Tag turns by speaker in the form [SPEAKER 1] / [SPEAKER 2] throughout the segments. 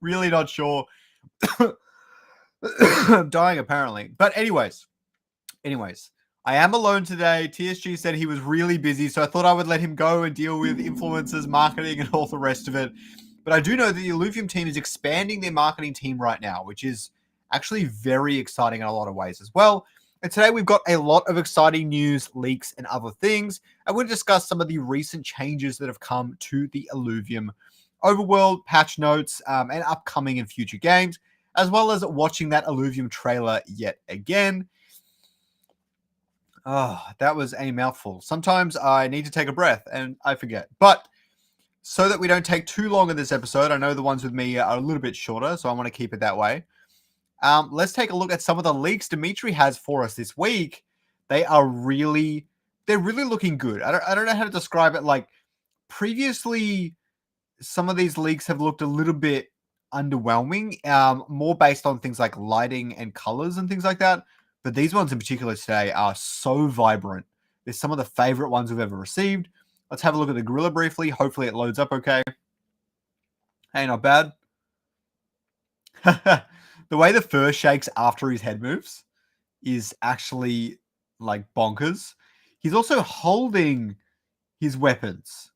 [SPEAKER 1] Really not sure. I'm dying apparently. But anyways, I am alone today. TSG said he was really busy, so I thought I would let him go and deal with influencers, marketing, and all the rest of it. But I do know that the Illuvium team is expanding their marketing team right now, which is actually very exciting in a lot of ways as well. And today we've got a lot of exciting news, leaks, and other things. And we'll discuss some of the recent changes that have come to the Illuvium overworld, patch notes, and upcoming and future games, as well as watching that Illuvium trailer yet again. Oh, that was a mouthful. Sometimes I need to take a breath and I forget. But so that we don't take too long in this episode, I know the ones with me are a little bit shorter, so I want to keep it that way. Let's take a look at some of the leaks Dimitri has for us this week. They're really looking good. I don't know how to describe it. Like previously, some of these leaks have looked a little bit underwhelming, more based on things like lighting and colors and things like that. But these ones in particular today are so vibrant. They're some of the favorite ones we've ever received. Let's have a look at the gorilla briefly. Hopefully it loads up okay. Hey, not bad. The way the fur shakes after his head moves is actually like bonkers. He's also holding his weapons,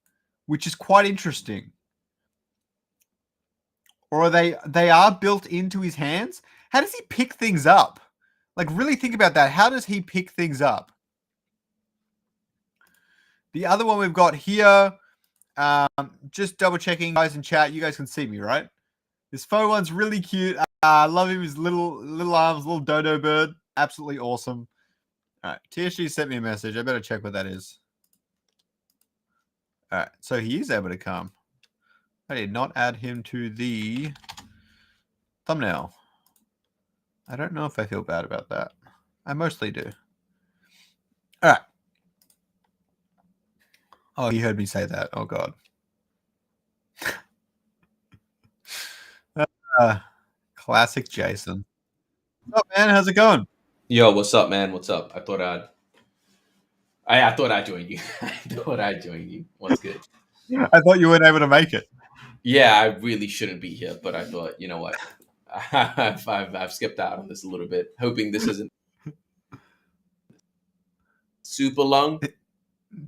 [SPEAKER 1] which is quite interesting. Or they are built into his hands? How does he pick things up? Like, really think about that. How does he pick things up? The other one we've got here, just double checking, guys in chat. You guys can see me, right? This faux one's really cute. I love him. His little arms, little dodo bird. Absolutely awesome. All right. TSG sent me a message. I better check what that is. All right. So he is able to come. I did not add him to the thumbnail. I don't know if I feel bad about that. I mostly do. All right. Oh, he heard me say that. Oh, God. Classic Jason. What's up, man? How's it going?
[SPEAKER 2] Yo, what's up, man? What's up? I thought I'd join you. I thought I'd join you. What's good?
[SPEAKER 1] I thought you weren't able to make it.
[SPEAKER 2] Yeah, I really shouldn't be here, but I thought, you know what? I've skipped out on this a little bit, hoping this isn't super long.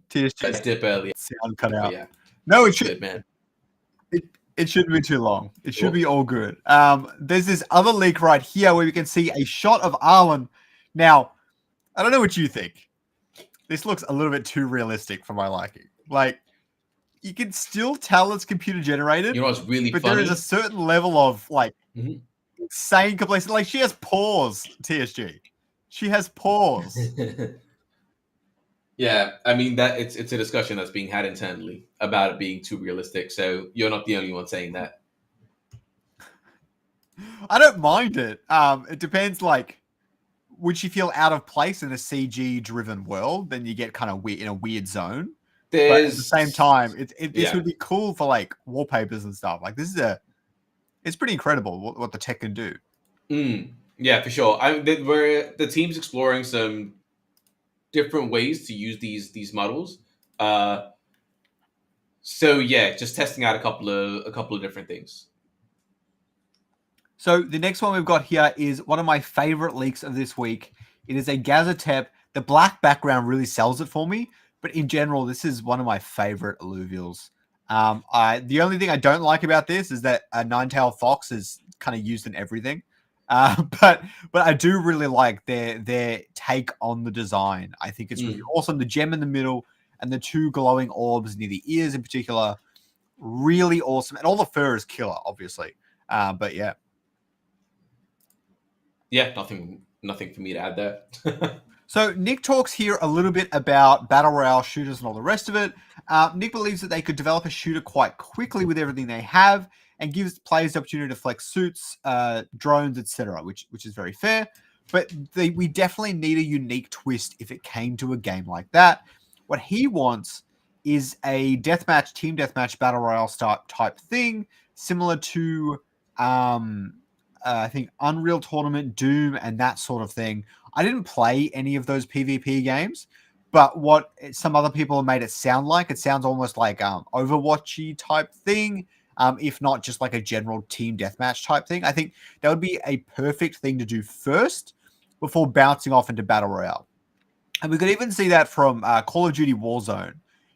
[SPEAKER 1] TSG
[SPEAKER 2] Let's dip early.
[SPEAKER 1] sound cut out.
[SPEAKER 2] But yeah,
[SPEAKER 1] No, it should.
[SPEAKER 2] good, man.
[SPEAKER 1] It shouldn't be too long. It should
[SPEAKER 2] Cool.
[SPEAKER 1] be all good. There's this other leak right here where we can see a shot of Arlen. Now, I don't know what you think. This looks a little bit too realistic for my liking. Like, you can still tell it's computer generated.
[SPEAKER 2] You know what's really
[SPEAKER 1] but
[SPEAKER 2] funny?
[SPEAKER 1] There is a certain level of like insane complexity. Like she has paws, TSG. She has paws.
[SPEAKER 2] Yeah, I mean that it's a discussion that's being had internally about it being too realistic. So you're not the only one saying that.
[SPEAKER 1] I don't mind it. It depends. Like, would she feel out of place in a CG-driven world? Then you get kind of weird in a weird zone. But at the same time, this would be cool for like wallpapers and stuff. Like it's pretty incredible what the tech can do.
[SPEAKER 2] Yeah, for sure. The team's exploring some different ways to use these models. So yeah, just testing out a couple of different things.
[SPEAKER 1] So the next one we've got here is one of my favorite leaks of this week. It is a Gazatep. The black background really sells it for me. But in general, this is one of my favorite Illuvials. The only thing I don't like about this is that a nine-tailed fox is kind of used in everything. But I do really like their take on the design. I think it's really awesome. The gem in the middle and the two glowing orbs near the ears in particular, really awesome. And all the fur is killer, obviously. But yeah.
[SPEAKER 2] Yeah, nothing for me to add there.
[SPEAKER 1] So Nick talks here a little bit about battle royale shooters and all the rest of it. Nick believes that they could develop a shooter quite quickly with everything they have and gives players the opportunity to flex suits, drones, etc., which is very fair. But we definitely need a unique twist if it came to a game like that. What he wants is a deathmatch, team deathmatch, battle royale type thing, similar to I think Unreal Tournament, Doom, and that sort of thing. I didn't play any of those PvP games, but what some other people have made it sound like, it sounds almost like Overwatchy type thing. if not just like a general team deathmatch type thing. I think that would be a perfect thing to do first before bouncing off into Battle Royale. And we could even see that from Call of Duty Warzone,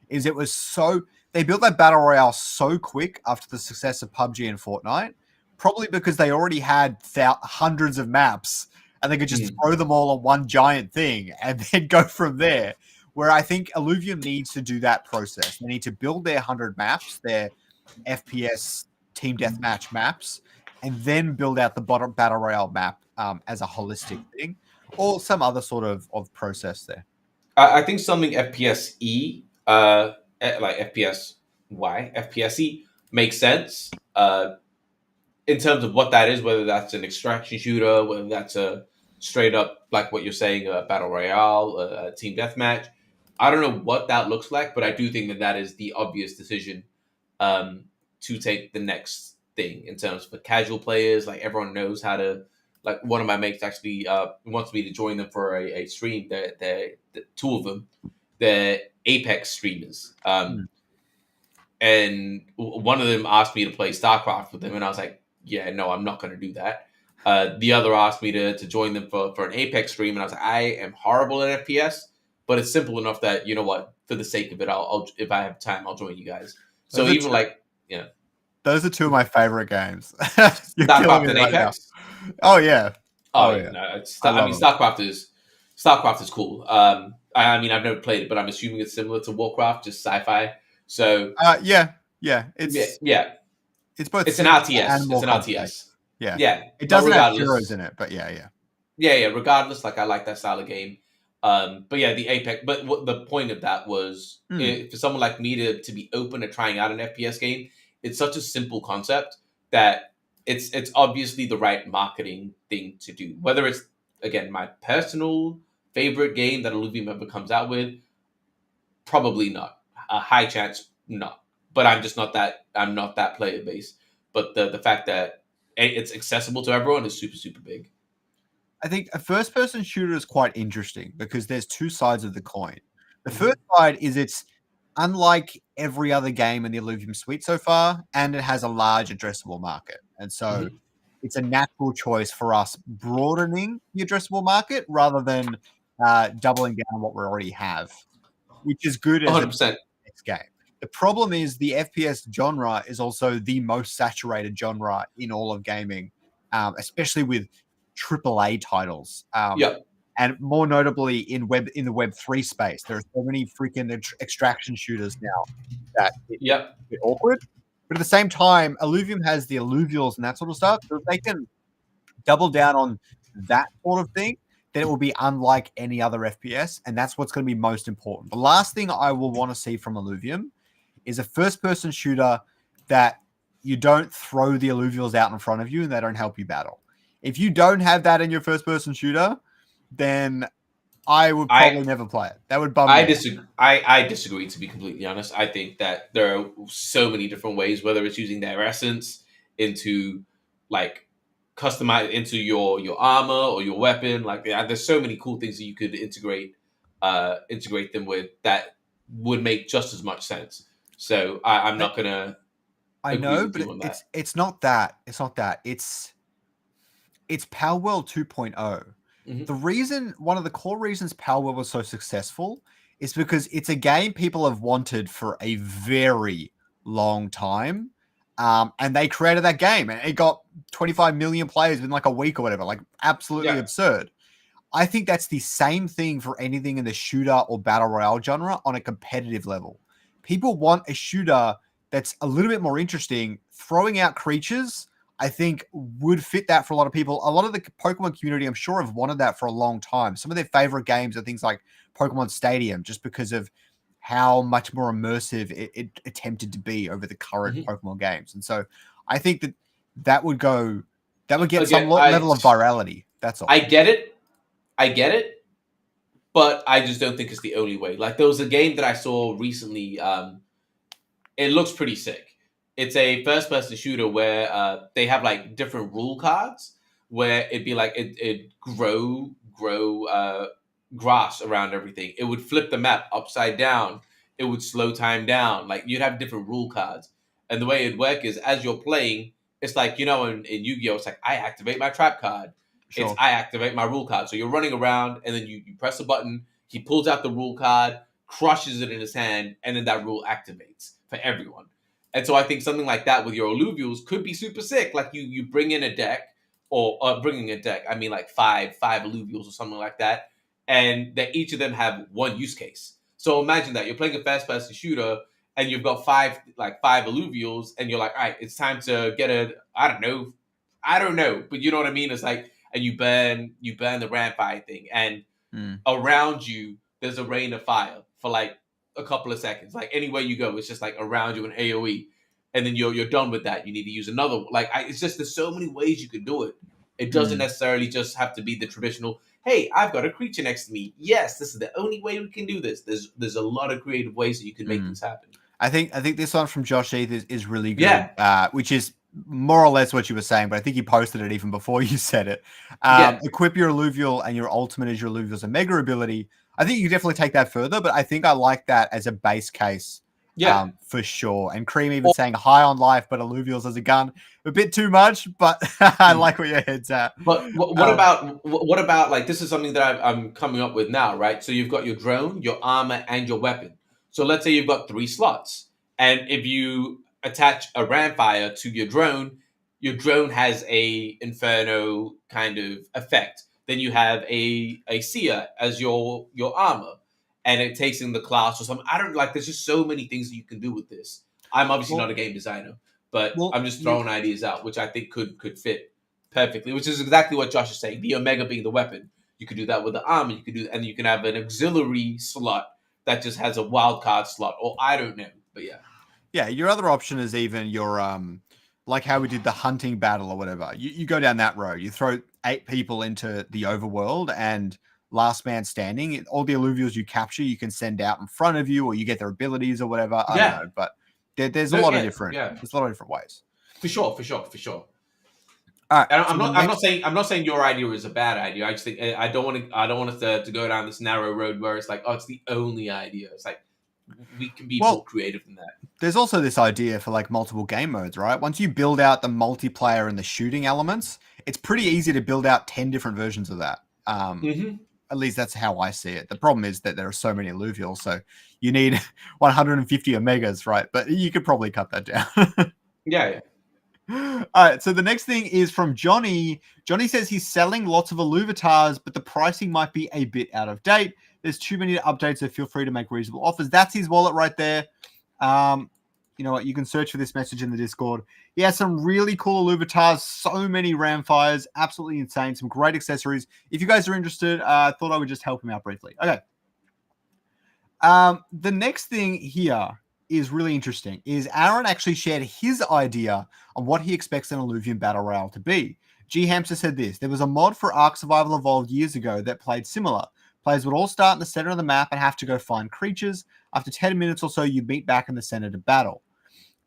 [SPEAKER 1] is it was so, they built that Battle Royale so quick after the success of PUBG and Fortnite, probably because they already had hundreds of maps and they could just throw them all on one giant thing and then go from there. Where I think Illuvium needs to do that process. They need to build their 100 maps, their FPS team deathmatch maps, and then build out the Battle Royale map as a holistic thing, or some other sort of process there.
[SPEAKER 2] I think something FPSE, like FPSY, FPSE makes sense. In terms of what that is, whether that's an extraction shooter, whether that's a straight up, like what you're saying, a battle royale, a team deathmatch. I don't know what that looks like, but I do think that that is the obvious decision to take the next thing in terms of casual players. Like everyone knows how to. Like one of my mates actually wants me to join them for a stream. They're two of them. They're Apex streamers. And one of them asked me to play StarCraft with them, and I was like, yeah, no, I'm not going to do that. The other asked me to join them for an Apex stream, and I was like, I am horrible at FPS, but it's simple enough that, you know what, for the sake of it, I'll if I have time, I'll join you guys. So
[SPEAKER 1] Those are
[SPEAKER 2] even like, yeah,
[SPEAKER 1] those are two of my favorite games.
[SPEAKER 2] StarCraft and Apex.
[SPEAKER 1] Oh yeah.
[SPEAKER 2] Oh yeah, no, I mean, StarCraft is cool. I mean, I've never played it, but I'm assuming it's similar to Warcraft, just sci-fi. So
[SPEAKER 1] yeah, it's both.
[SPEAKER 2] It's an RTS. It's an RTS. Yeah.
[SPEAKER 1] It doesn't have heroes in it, but yeah.
[SPEAKER 2] Regardless, like I like that style of game. But yeah, the Apex. But what the point of that was, for someone like me to be open to trying out an FPS game, it's such a simple concept that it's obviously the right marketing thing to do. Whether it's, again, my personal favorite game that Illuvium ever comes out with, probably not. A high chance, not. But I'm just not that. I'm not that player base. But the fact that it's accessible to everyone is super, super big.
[SPEAKER 1] I think a first-person shooter is quite interesting because there's two sides of the coin. The first side is it's unlike every other game in the Illuvium suite so far, and it has a large addressable market. And so it's a natural choice for us broadening the addressable market rather than doubling down on what we already have, which is good as
[SPEAKER 2] 100%.
[SPEAKER 1] Next game. The problem is the FPS genre is also the most saturated genre in all of gaming, especially with AAA titles. And more notably in the Web3 space. There are so many freaking extraction shooters now that it's a bit awkward. But at the same time, Illuvium has the Illuvials and that sort of stuff. So if they can double down on that sort of thing, then it will be unlike any other FPS. And that's what's going to be most important. The last thing I will want to see from Illuvium is a first-person shooter that you don't throw the Illuvials out in front of you and they don't help you battle. If you don't have that in your first-person shooter, then I would probably never play it. That would bum me out.
[SPEAKER 2] I disagree, to be completely honest. I think that there are so many different ways, whether it's using their essence into like customize into your armor or your weapon. Like there's so many cool things that you could integrate them with that would make just as much sense. So I'm not gonna.
[SPEAKER 1] I know, but it's not that. It's not that. It's Power World 2.0. One of the core reasons Power World was so successful is because it's a game people have wanted for a very long time. And they created that game and it got 25 million players in like a week or whatever, like absolutely absurd. I think that's the same thing for anything in the shooter or battle royale genre on a competitive level. People want a shooter that's a little bit more interesting. Throwing out creatures, I think, would fit that for a lot of people. A lot of the Pokemon community, I'm sure, have wanted that for a long time. Some of their favorite games are things like Pokemon Stadium, just because of how much more immersive it attempted to be over the current Pokemon games. And so I think that would get some level of virality. That's all.
[SPEAKER 2] I get it, but I just don't think it's the only way. Like there was a game that I saw recently. It looks pretty sick. It's a first-person shooter where they have like different rule cards where it'd be like it grow grass around everything. It would flip the map upside down. It would slow time down. Like you'd have different rule cards, And the way it'd work is as you're playing, it's like, in Yu-Gi-Oh, it's like I activate my trap card. It's
[SPEAKER 1] Sure.
[SPEAKER 2] I activate my rule card. So you're running around and then you press a button, he pulls out the rule card, crushes it in his hand, and then that rule activates for everyone. And so I think something like that with your alluvials could be super sick. Like you bring in a deck, or bringing a deck, I mean like five alluvials or something like that, and that each of them have one use case. So imagine that you're playing a fast person shooter and you've got five alluvials, and you're like, all right, it's time to get I don't know, but you know what I mean. It's like, and you burn the rampire thing, and
[SPEAKER 1] Mm.
[SPEAKER 2] around you there's a rain of fire for like a couple of seconds. Like anywhere you go, it's just like around you an AOE, and then you're done with that. You need to use another. It's just there's so many ways you could do it. It doesn't
[SPEAKER 1] Mm.
[SPEAKER 2] necessarily just have to be the traditional. Hey, I've got a creature next to me. Yes, this is the only way we can do this. There's a lot of creative ways that you can make
[SPEAKER 1] Mm.
[SPEAKER 2] things happen.
[SPEAKER 1] I think this one from Josh Heath is really good,
[SPEAKER 2] Yeah,
[SPEAKER 1] which is more or less what you were saying, but I think you posted it even before you said it.
[SPEAKER 2] yeah,
[SPEAKER 1] Equip your alluvial and your ultimate is your alluvial's a mega ability. I think you can definitely take that further, but I think I like that as a base case
[SPEAKER 2] yeah.
[SPEAKER 1] for sure. And Cream even
[SPEAKER 2] Or,
[SPEAKER 1] saying high on life, but alluvials as a gun, a bit too much, but I like where your head's at.
[SPEAKER 2] but
[SPEAKER 1] Um,
[SPEAKER 2] what about like this is something that I'm coming up with now, right? So you've got your drone, your armor, and your weapon. So let's say you've got 3 slots, and if you attach a ramfire to your drone has a inferno kind of effect. Then you have a seer as your armor, and it takes in the class or something. I don't like. There's just so many things that you can do with this. I'm obviously
[SPEAKER 1] well,
[SPEAKER 2] not a game designer, but
[SPEAKER 1] well,
[SPEAKER 2] I'm just throwing ideas out, which I think could fit perfectly, which is exactly what Josh is saying. The Omega being the weapon, you could do that with the armor. And you can have an auxiliary slot that just has a wild card slot, or I don't know, but yeah,
[SPEAKER 1] yeah, your other option is even your like how we did the hunting battle or whatever. You go down that road. You throw 8 people into the overworld and last man standing. All the alluvials you capture, you can send out in front of you, or you get their abilities or whatever. I don't
[SPEAKER 2] yeah,
[SPEAKER 1] know, but there's a
[SPEAKER 2] no,
[SPEAKER 1] lot of
[SPEAKER 2] yeah,
[SPEAKER 1] different.
[SPEAKER 2] yeah,
[SPEAKER 1] There's a lot of different ways.
[SPEAKER 2] for sure, for sure, for sure.
[SPEAKER 1] All right.
[SPEAKER 2] And
[SPEAKER 1] So the next,
[SPEAKER 2] I'm not saying your idea is a bad idea. I just think I don't want us to go down this narrow road where it's like, oh, it's the only idea. It's like we can be more
[SPEAKER 1] well,
[SPEAKER 2] creative than that.
[SPEAKER 1] there's also this idea for like multiple game modes, right? Once you build out the multiplayer and the shooting elements, it's pretty easy to build out 10 different versions of that.
[SPEAKER 2] Mm-hmm.
[SPEAKER 1] At least that's how I see it. The problem is that there are so many alluvials, so you need 150 omegas, right? But you could probably cut that down.
[SPEAKER 2] Yeah, yeah.
[SPEAKER 1] All right, so the next thing is from Johnny. Johnny says he's selling lots of Illuvatars, but the pricing might be a bit out of date. There's too many updates, so feel free to make reasonable offers. That's his wallet right there. You know what? You can search for this message in the Discord. He has some really cool Illuvatars, so many Ramfires, absolutely insane, some great accessories. If you guys are interested, I thought I would just help him out briefly. Okay. The next thing here is really interesting. Is Aaron actually shared his idea on what he expects an Illuvium Battle Royale to be. G Hamster said this: there was a mod for Ark Survival Evolved years ago that played similar. Players would all start in the center of the map and have to go find creatures. After 10 minutes or so, you'd meet back in the center to battle.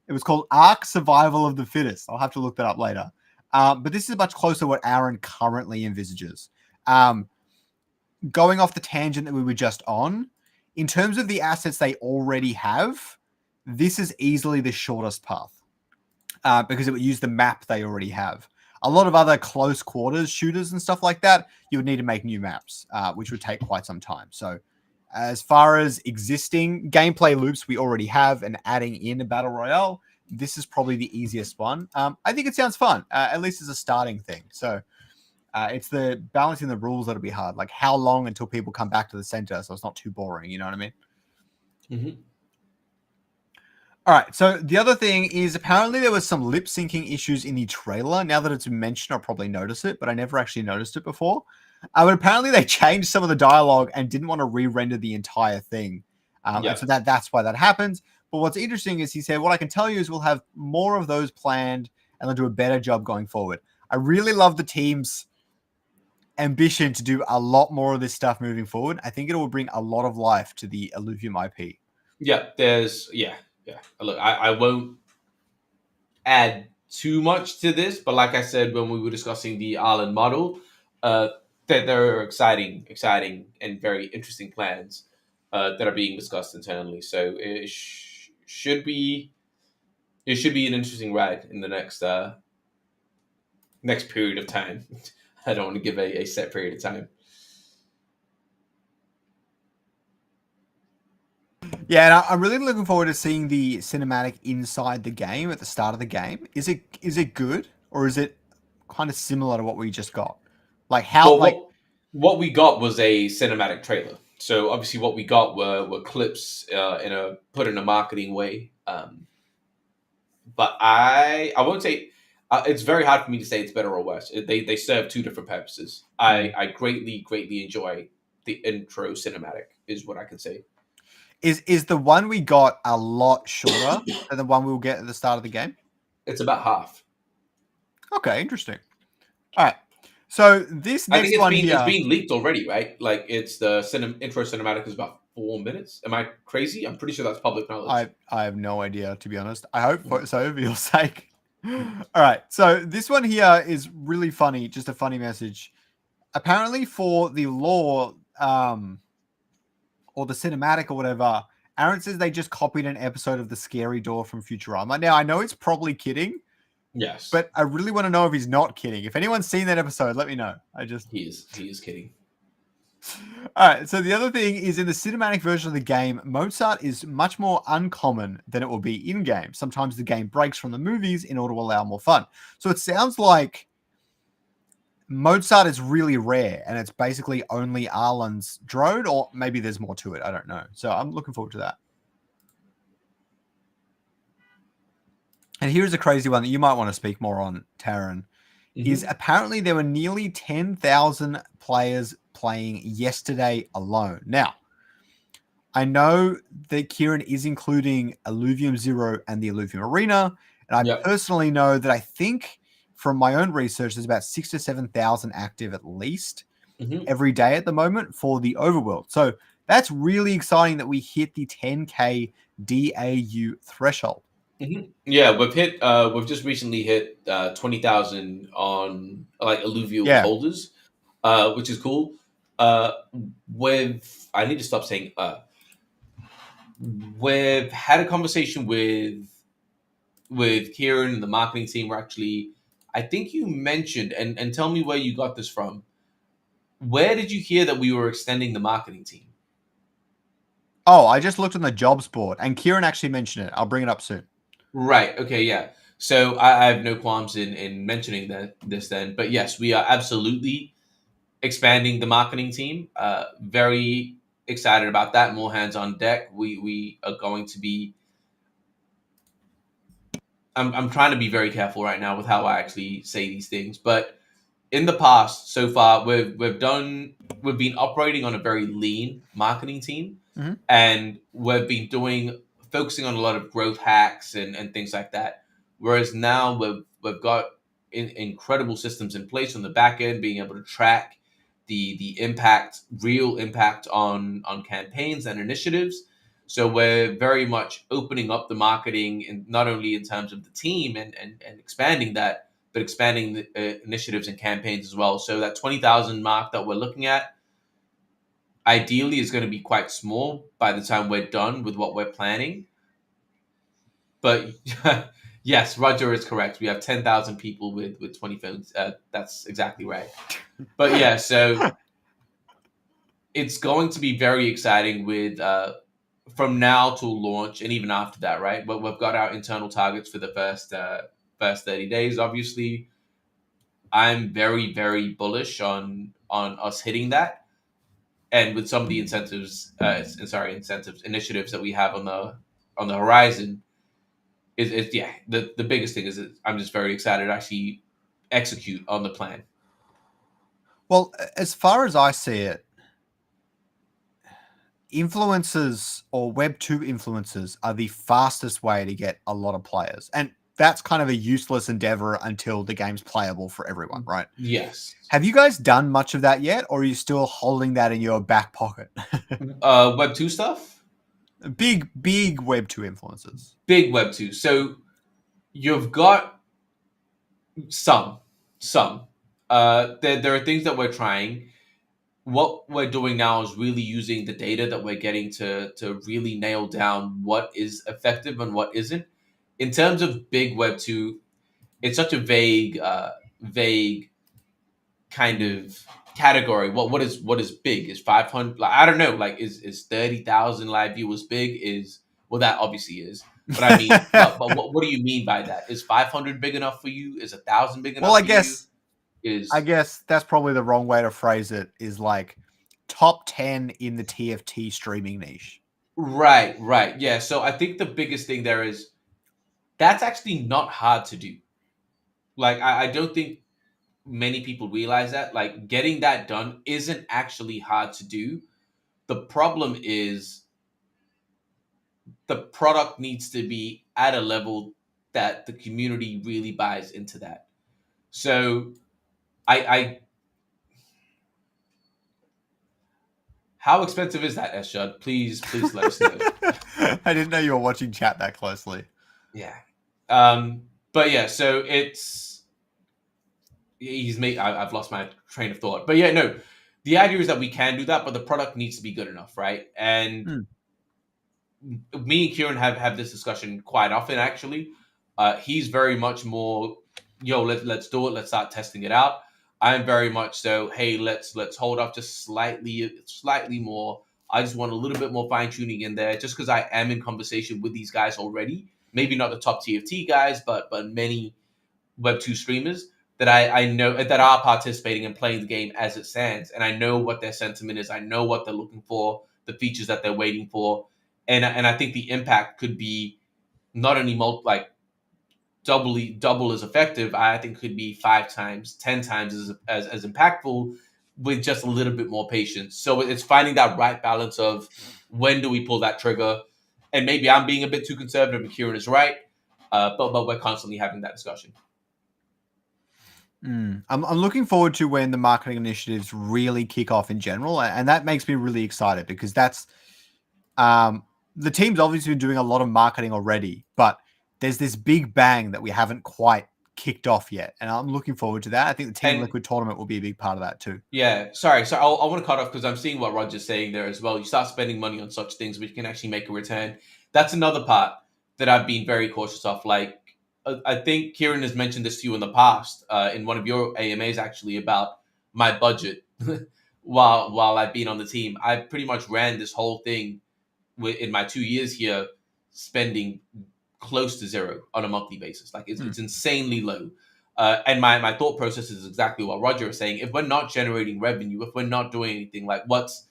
[SPEAKER 1] It was called Ark Survival of the Fittest. I'll have to look that up later. But this is much closer to what Aaron currently envisages. Going off the tangent that we were just on, in terms of the assets they already have, this is easily the shortest path because it would use the map they already have. A lot of other close quarters shooters and stuff like that, you would need to make new maps, which would take quite some time. So as far as existing gameplay loops we already have and adding in a battle royale, this is probably the easiest one. I think it sounds fun, at least as a starting thing. So it's the balancing the rules that'll be hard. Like how long until people come back to the center so it's not too boring. You know what I mean?
[SPEAKER 2] Mm-hmm.
[SPEAKER 1] All right. So the other thing is apparently there was some lip syncing issues in the trailer. Now that it's been mentioned, I'll probably notice it, but I never actually noticed it before. But apparently they changed some of the dialogue and didn't want to re-render the entire thing.
[SPEAKER 2] Yeah.
[SPEAKER 1] And so that's why that happens. But what's interesting is he said, what I can tell you is we'll have more of those planned and they'll do a better job going forward. I really love the team's ambition to do a lot more of this stuff moving forward. I think it will bring a lot of life to the Illuvium IP.
[SPEAKER 2] Yeah, yeah. Look, I won't add too much to this, but like I said when we were discussing the Island model, that there are exciting, and very interesting plans that are being discussed internally. So it should be It should be an interesting ride in the next period of time. I don't want to give a set period of time.
[SPEAKER 1] Yeah, and I'm really looking forward to seeing the cinematic inside the game at the start of the game. Is it good, or is it kind of similar to what we just got? Like how
[SPEAKER 2] Well,
[SPEAKER 1] like
[SPEAKER 2] what we got was a cinematic trailer. So obviously, what we got were clips in a put in a marketing way. But I won't say it's very hard for me to say it's better or worse. They serve two different purposes. I greatly enjoy the intro cinematic is what I can say.
[SPEAKER 1] is the one we got a lot shorter than the one we'll get at the start of the game?
[SPEAKER 2] It's about half.
[SPEAKER 1] Okay, interesting. All right. So this
[SPEAKER 2] I think
[SPEAKER 1] next one
[SPEAKER 2] it's
[SPEAKER 1] here,
[SPEAKER 2] being leaked already, right? Like it's the intro cinematic is about 4 minutes. Am I crazy? I'm pretty sure that's public knowledge.
[SPEAKER 1] I have no idea, to be honest. I hope so for your sake. All right. So this one here is really funny, just a funny message. Apparently for the lore, or the cinematic or whatever, Aaron says they just copied an episode of the scary door from Futurama. Now I know it's probably kidding,
[SPEAKER 2] Yes,
[SPEAKER 1] but I really want to know if he's not kidding. If anyone's seen that episode, let me know.
[SPEAKER 2] he is. He is kidding.
[SPEAKER 1] All right. So the other thing is in the cinematic version of the game, Mozart is much more uncommon than it will be in game. Sometimes the game breaks from the movies in order to allow more fun. So it sounds like Mozart is really rare and it's basically only Arlen's drone, or maybe there's more to it. I don't know. So I'm looking forward to that. And here's a crazy one that you might want to speak more on, Taryn. Is apparently there were nearly 10,000 players playing yesterday alone. Now, I know that Kieran is including Illuvium Zero and the Illuvium Arena, and I
[SPEAKER 2] Yep.
[SPEAKER 1] personally know that I think from my own research, there's about 6,000 to 7,000 active at least every day at the moment for the overworld. So that's really exciting that we hit the 10K DAU threshold.
[SPEAKER 2] Yeah, we've just recently hit 20,000 on like alluvial
[SPEAKER 1] Yeah.
[SPEAKER 2] holders, which is cool. With I need to stop saying we've had a conversation with Kieran and the marketing team. We're actually, I think you mentioned and tell me where you got this from. Where did you hear that we were extending the marketing team?
[SPEAKER 1] Oh, I just looked on the jobs board and Kieran actually mentioned it. I'll bring it up soon.
[SPEAKER 2] Right. Okay. Yeah. So I have no qualms in mentioning this then. But yes, we are absolutely expanding the marketing team. Very excited about that. More hands on deck. We are going to be. I'm trying to be very careful right now with how I actually say these things, but in the past, so far, we've been operating on a very lean marketing team,
[SPEAKER 1] Mhm.
[SPEAKER 2] and we've been focusing on a lot of growth hacks and things like that. Whereas now we've got incredible systems in place on the back end, being able to track the real impact on campaigns and initiatives. So we're very much opening up the marketing, and not only in terms of the team and expanding that, but expanding the initiatives and campaigns as well. So that 20,000 mark that we're looking at, ideally, is going to be quite small by the time we're done with what we're planning. But yes, Roger is correct. We have 10,000 people with 20 phones. That's exactly right. But yeah, so it's going to be very exciting with from now to launch and even after that, right? But we've got our internal targets for the first 30 days. Obviously, I'm very bullish on us hitting that, and with some of the initiatives that we have on the horizon, is yeah, the biggest thing is that I'm just very excited to actually execute on the plan.
[SPEAKER 1] Well, as far as I see it, influencers or Web2 influencers are the fastest way to get a lot of players. And that's kind of a useless endeavor until the game's playable for everyone, right?
[SPEAKER 2] Yes.
[SPEAKER 1] Have you guys done much of that yet, or are you still holding that in your back pocket?
[SPEAKER 2] Web 2 stuff,
[SPEAKER 1] big Web2 influencers.
[SPEAKER 2] big Web 2. So you've got some, some. There are things that we're trying. What we're doing now is really using the data that we're getting to really nail down what is effective and what isn't. in terms of big Web 2, it's such a vague kind of category. What is big? Is 500? Like, I don't know. Like, is 30,000 live viewers big? Is well, that obviously is. But I mean, but what do you mean by that? Is 500 big enough for you? Is 1,000 big
[SPEAKER 1] Well,
[SPEAKER 2] enough for you?
[SPEAKER 1] I
[SPEAKER 2] Is
[SPEAKER 1] guess that's probably the wrong way to phrase it. Is like top 10 in the TFT streaming niche.
[SPEAKER 2] right, yeah. So I think the biggest thing there is that's actually not hard to do. Like, I don't think many people realize that. Like, getting that done isn't actually hard to do. The problem is the product needs to be at a level that the community really buys into that. So I how expensive is that, Eshad? Please let us know.
[SPEAKER 1] I didn't know you were watching chat that closely.
[SPEAKER 2] Yeah. But yeah, so it's he's made I've lost my train of thought. But yeah, no. The idea is that we can do that, but the product needs to be good enough, right? And me and Kieran have this discussion quite often. Actually, he's very much more, yo, let's do it. Let's start testing it out. I'm very much so, hey, let's hold off just slightly more. I just want a little bit more fine tuning in there, just because I am in conversation with these guys already. Maybe not the top TFT guys, but many Web2 streamers that I know that are participating and playing the game as it stands, and I know what their sentiment is. I know what they're looking for, the features that they're waiting for, and I think the impact could be not only like double as effective. I think could be 5 times, 10 times as impactful with just a little bit more patience. So it's finding that right balance of when do we pull that trigger, and maybe I'm being a bit too conservative, and Kieran is right, but we're constantly having that discussion.
[SPEAKER 1] I'm looking forward to when the marketing initiatives really kick off in general, and that makes me really excited because that's the team's obviously been doing a lot of marketing already, but there's this big bang that we haven't quite kicked off yet, and I'm looking forward to that. I think the Team
[SPEAKER 2] And
[SPEAKER 1] Liquid tournament will be a big part of that too.
[SPEAKER 2] yeah, sorry. So I want to cut off because I'm seeing what Roger's saying there as well. You start spending money on such things which can actually make a return. That's another part that I've been very cautious of. Like, I think Kieran has mentioned this to you in the past, in one of your AMAs actually, about my budget while I've been on the team. I pretty much ran this whole thing in my 2 years here, spending close to zero on a monthly basis. Like, it's insanely low. And my thought process is exactly what Roger is saying. If we're not generating revenue, if we're not doing anything, like, what's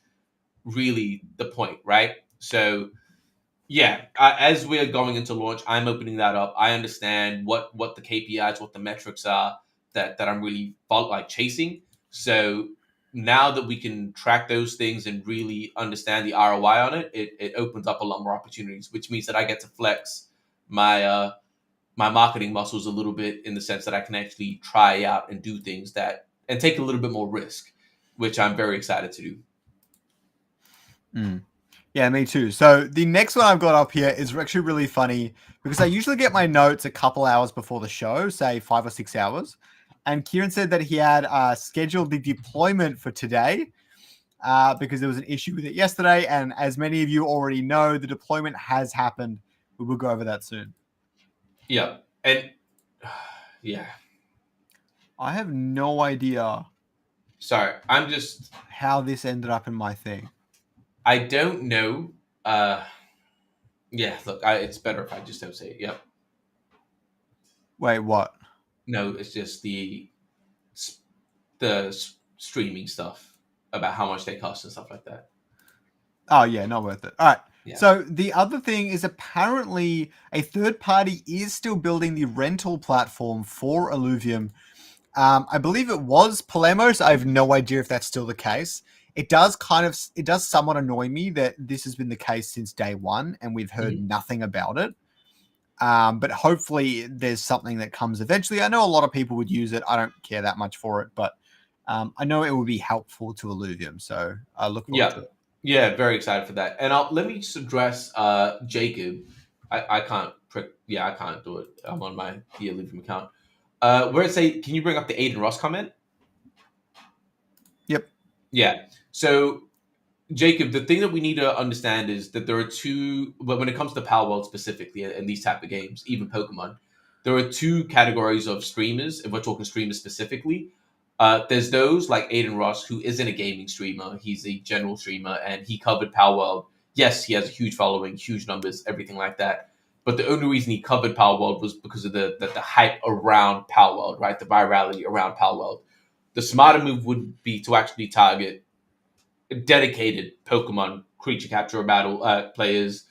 [SPEAKER 2] really the point, right? So yeah, as we're going into launch, I'm opening that up. I understand what the KPIs, what the metrics are that I'm really like chasing. So now that we can track those things and really understand the ROI on it, it opens up a lot more opportunities, which means that I get to flex my my marketing muscles a little bit, in the sense that I can actually try out and do things that and take a little bit more risk, which I'm very excited to do.
[SPEAKER 1] Yeah, me too. So the next one I've got up here is actually really funny because I usually get my notes a couple hours before the show, say 5 or 6 hours. And Kieran said that he had scheduled the deployment for today because there was an issue with it yesterday. And as many of you already know, the deployment has happened. We will go over that soon.
[SPEAKER 2] Yeah. And yeah.
[SPEAKER 1] I have no idea.
[SPEAKER 2] Sorry, I'm just
[SPEAKER 1] how this ended up in my thing.
[SPEAKER 2] I don't know. Yeah, look, it's better if I just don't say it. Yep.
[SPEAKER 1] Wait, what?
[SPEAKER 2] No, it's just the streaming stuff about how much they cost and stuff like that.
[SPEAKER 1] Oh yeah, not worth it. All right.
[SPEAKER 2] Yeah.
[SPEAKER 1] So the other thing is apparently a third party is still building the rental platform for Illuvium. I believe it was Polemos. I have no idea if that's still the case. It does somewhat annoy me that this has been the case since day one and we've heard nothing about it. But hopefully there's something that comes eventually. I know a lot of people would use it. I don't care that much for it, but I know it would be helpful to Illuvium. So I look forward to it.
[SPEAKER 2] Yeah, very excited for that. And let me just address Jacob. I can't do it. I'm on my Illuvium account. Where it say, can you bring up the Aiden Ross comment?
[SPEAKER 1] Yep.
[SPEAKER 2] Yeah. So Jacob, the thing that we need to understand is that there are two. When it comes to Power World specifically and these type of games, even Pokemon, there are two categories of streamers. If we're talking streamers specifically, there's those like Aiden Ross, who isn't a gaming streamer; he's a general streamer, and he covered Power World. Yes, he has a huge following, huge numbers, everything like that. But the only reason he covered Power World was because of the hype around Power World, right? The virality around Power World. The smarter move would be to actually target dedicated Pokemon creature capture battle players,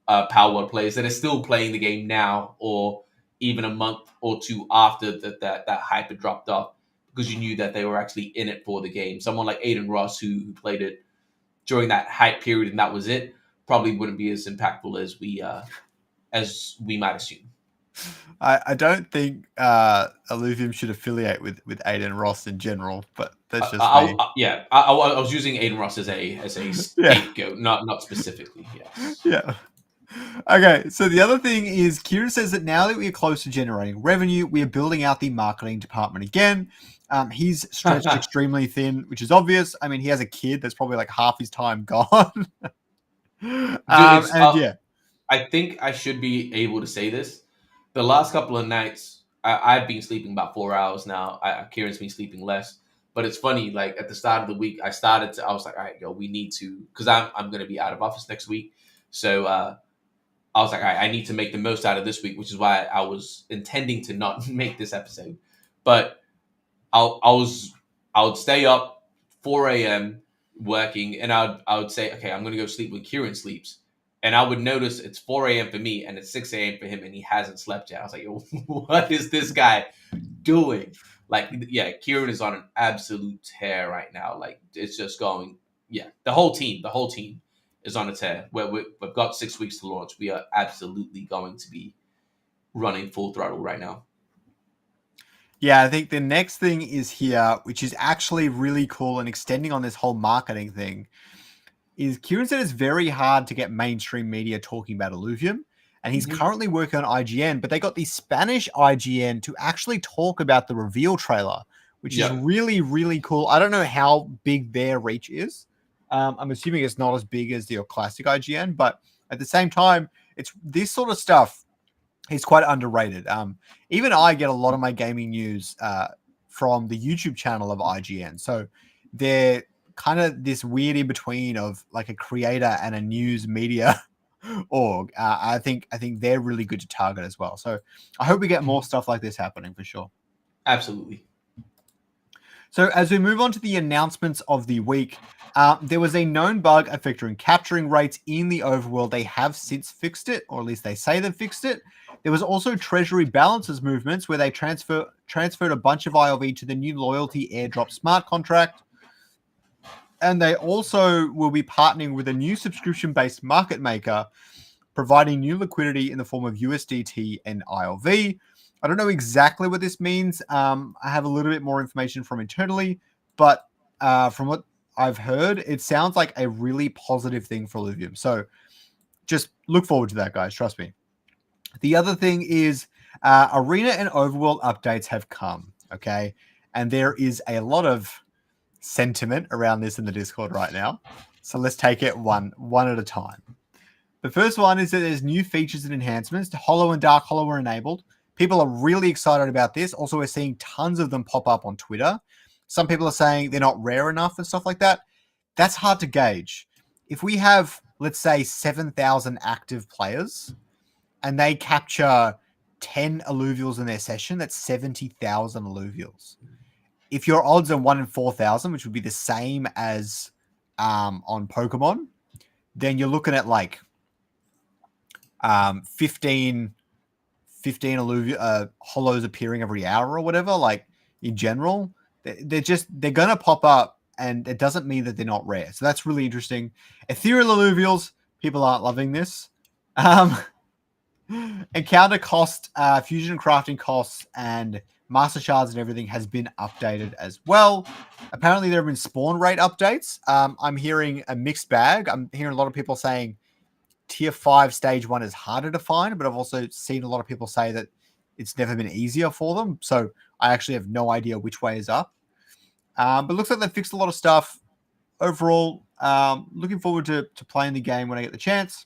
[SPEAKER 2] Power World players that are still playing the game now, or even a month or two after that hype had dropped off, because you knew that they were actually in it for the game. Someone like Aiden Ross, who played it during that hype period and that was it, probably wouldn't be as impactful as we might assume.
[SPEAKER 1] I don't think Illuvium should affiliate with Aiden Ross in general, but that's just me.
[SPEAKER 2] I was using Aiden Ross as a scapegoat, not specifically. Yes.
[SPEAKER 1] Yeah. Okay, so the other thing is Kieran says that now that we are close to generating revenue, we are building out the marketing department again. He's stretched extremely thin, which is obvious. I mean, he has a kid that's probably like half his time gone. Yeah.
[SPEAKER 2] I think I should be able to say this. The last couple of nights, I've been sleeping about 4 hours now. Kieran's been sleeping less. But it's funny, like at the start of the week, I was like, all right, yo, we need to, because I'm going to be out of office next week. So I was like, all right, I need to make the most out of this week, which is why I was intending to not make this episode. But I would stay up 4 a.m. working, and I would say, okay, I'm going to go sleep when Kieran sleeps. And I would notice it's 4 a.m. for me and it's 6 a.m. for him, and he hasn't slept yet. I was like, yo, what is this guy doing? Like, yeah, Kieran is on an absolute tear right now. Like, it's just going, yeah, the whole team is on a tear. We've got 6 weeks to launch. We are absolutely going to be running full throttle right now.
[SPEAKER 1] Yeah, I think the next thing is here, which is actually really cool and extending on this whole marketing thing, is Kieran said it's very hard to get mainstream media talking about Illuvium, and he's currently working on IGN, but they got the Spanish IGN to actually talk about the reveal trailer, which is really, really cool. I don't know how big their reach is. I'm assuming it's not as big as your classic IGN, but at the same time, it's this sort of stuff is quite underrated. Even I get a lot of my gaming news from the YouTube channel of IGN. So they're kind of this weird in between of like a creator and a news media org. I think they're really good to target as well. So I hope we get more stuff like this happening for sure.
[SPEAKER 2] Absolutely.
[SPEAKER 1] So as we move on to the announcements of the week, there was a known bug affecting capturing rates in the overworld. They have since fixed it, or at least they say they've fixed it. There was also treasury balances movements where they transferred a bunch of ILV to the new loyalty airdrop smart contract. And they also will be partnering with a new subscription-based market maker, providing new liquidity in the form of USDT and ILV. I don't know exactly what this means. I have a little bit more information from internally, but from what I've heard, it sounds like a really positive thing for Illuvium. So just look forward to that, guys. Trust me. The other thing is Arena and Overworld updates have come, okay? And there is a lot of sentiment around this in the Discord right now. So let's take it one at a time. The first one is that there's new features and enhancements. The Hollow and Dark Hollow are enabled. People are really excited about this. Also, we're seeing tons of them pop up on Twitter. Some people are saying they're not rare enough and stuff like that. That's hard to gauge. If we have, let's say, 7,000 active players and they capture 10 alluvials in their session, that's 70,000 alluvials. If your odds are 1 in 4,000, which would be the same as on Pokemon, then you're looking at like 15 hollows appearing every hour or whatever. Like in general, they're going to pop up, and it doesn't mean that they're not rare. So that's really interesting. Ethereal alluvials, people aren't loving this. Encounter cost, fusion and crafting costs, and master shards and everything has been updated as well. Apparently there have been spawn rate updates. I'm hearing a mixed bag. I'm hearing a lot of people saying tier 5 stage 1 is harder to find, but I've also seen a lot of people say that it's never been easier for them. So I actually have no idea which way is up. But it looks like they fixed a lot of stuff. Overall, Looking forward to playing the game when I get the chance.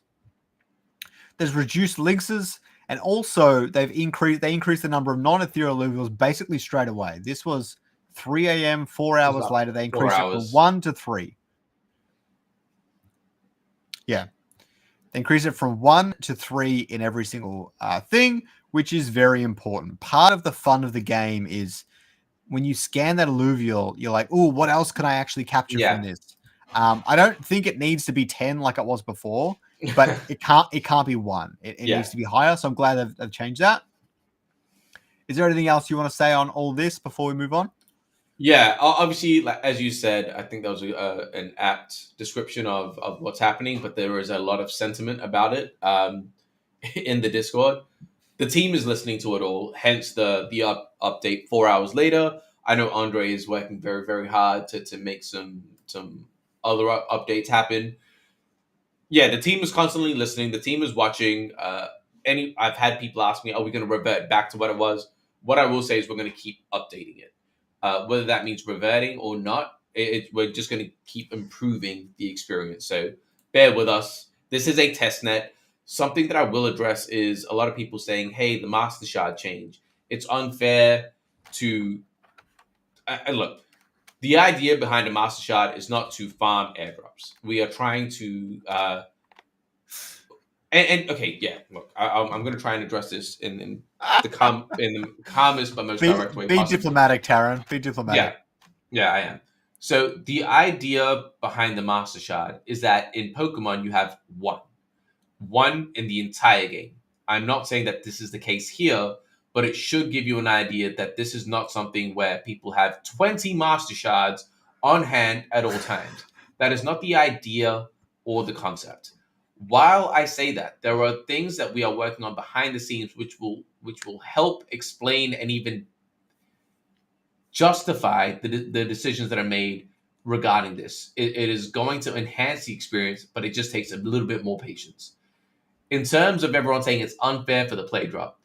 [SPEAKER 1] There's reduced links, and also they increased the number of non-ethereal Illuvials basically straight away. This was 3 a.m. 4 hours later. They increased it from 1 to 3. Yeah. They increase it from 1 to 3 in every single thing, which is very important. Part of the fun of the game is when you scan that alluvial, you're like, oh, what else can I actually capture from this? I don't think it needs to be 10 like it was before, but it can't be 1. It needs to be higher. So I'm glad they've changed that. Is there anything else you want to say on all this before we move on?
[SPEAKER 2] Yeah, obviously, like, as you said, I think that was an apt description of what's happening, but there is a lot of sentiment about it in the Discord. The team is listening to it all, hence the update 4 hours later. I know Andre is working very, very hard to make some other updates happen. Yeah, the team is constantly listening. The team is watching. I've had people ask me, are we going to revert back to what it was? What I will say is we're going to keep updating it. Whether that means reverting or not, we're just going to keep improving the experience. So bear with us. This is a test net. Something that I will address is a lot of people saying, hey, the Master Shard change. It's unfair to... look, the idea behind a Master Shard is not to farm airdrops. We are trying to... okay, yeah. Look, I'm going to try and address this in the calmest but most direct way possible.
[SPEAKER 1] Be diplomatic, Taran. Be diplomatic.
[SPEAKER 2] Yeah, I am. So the idea behind the Master Shard is that in Pokemon you have one in the entire game. I'm not saying that this is the case here, but it should give you an idea that this is not something where people have 20 Master Shards on hand at all times. That is not the idea or the concept. While I say that, there are things that we are working on behind the scenes which will help explain and even justify the decisions that are made regarding this. It is going to enhance the experience, but it just takes a little bit more patience. In terms of everyone saying it's unfair for the play drop,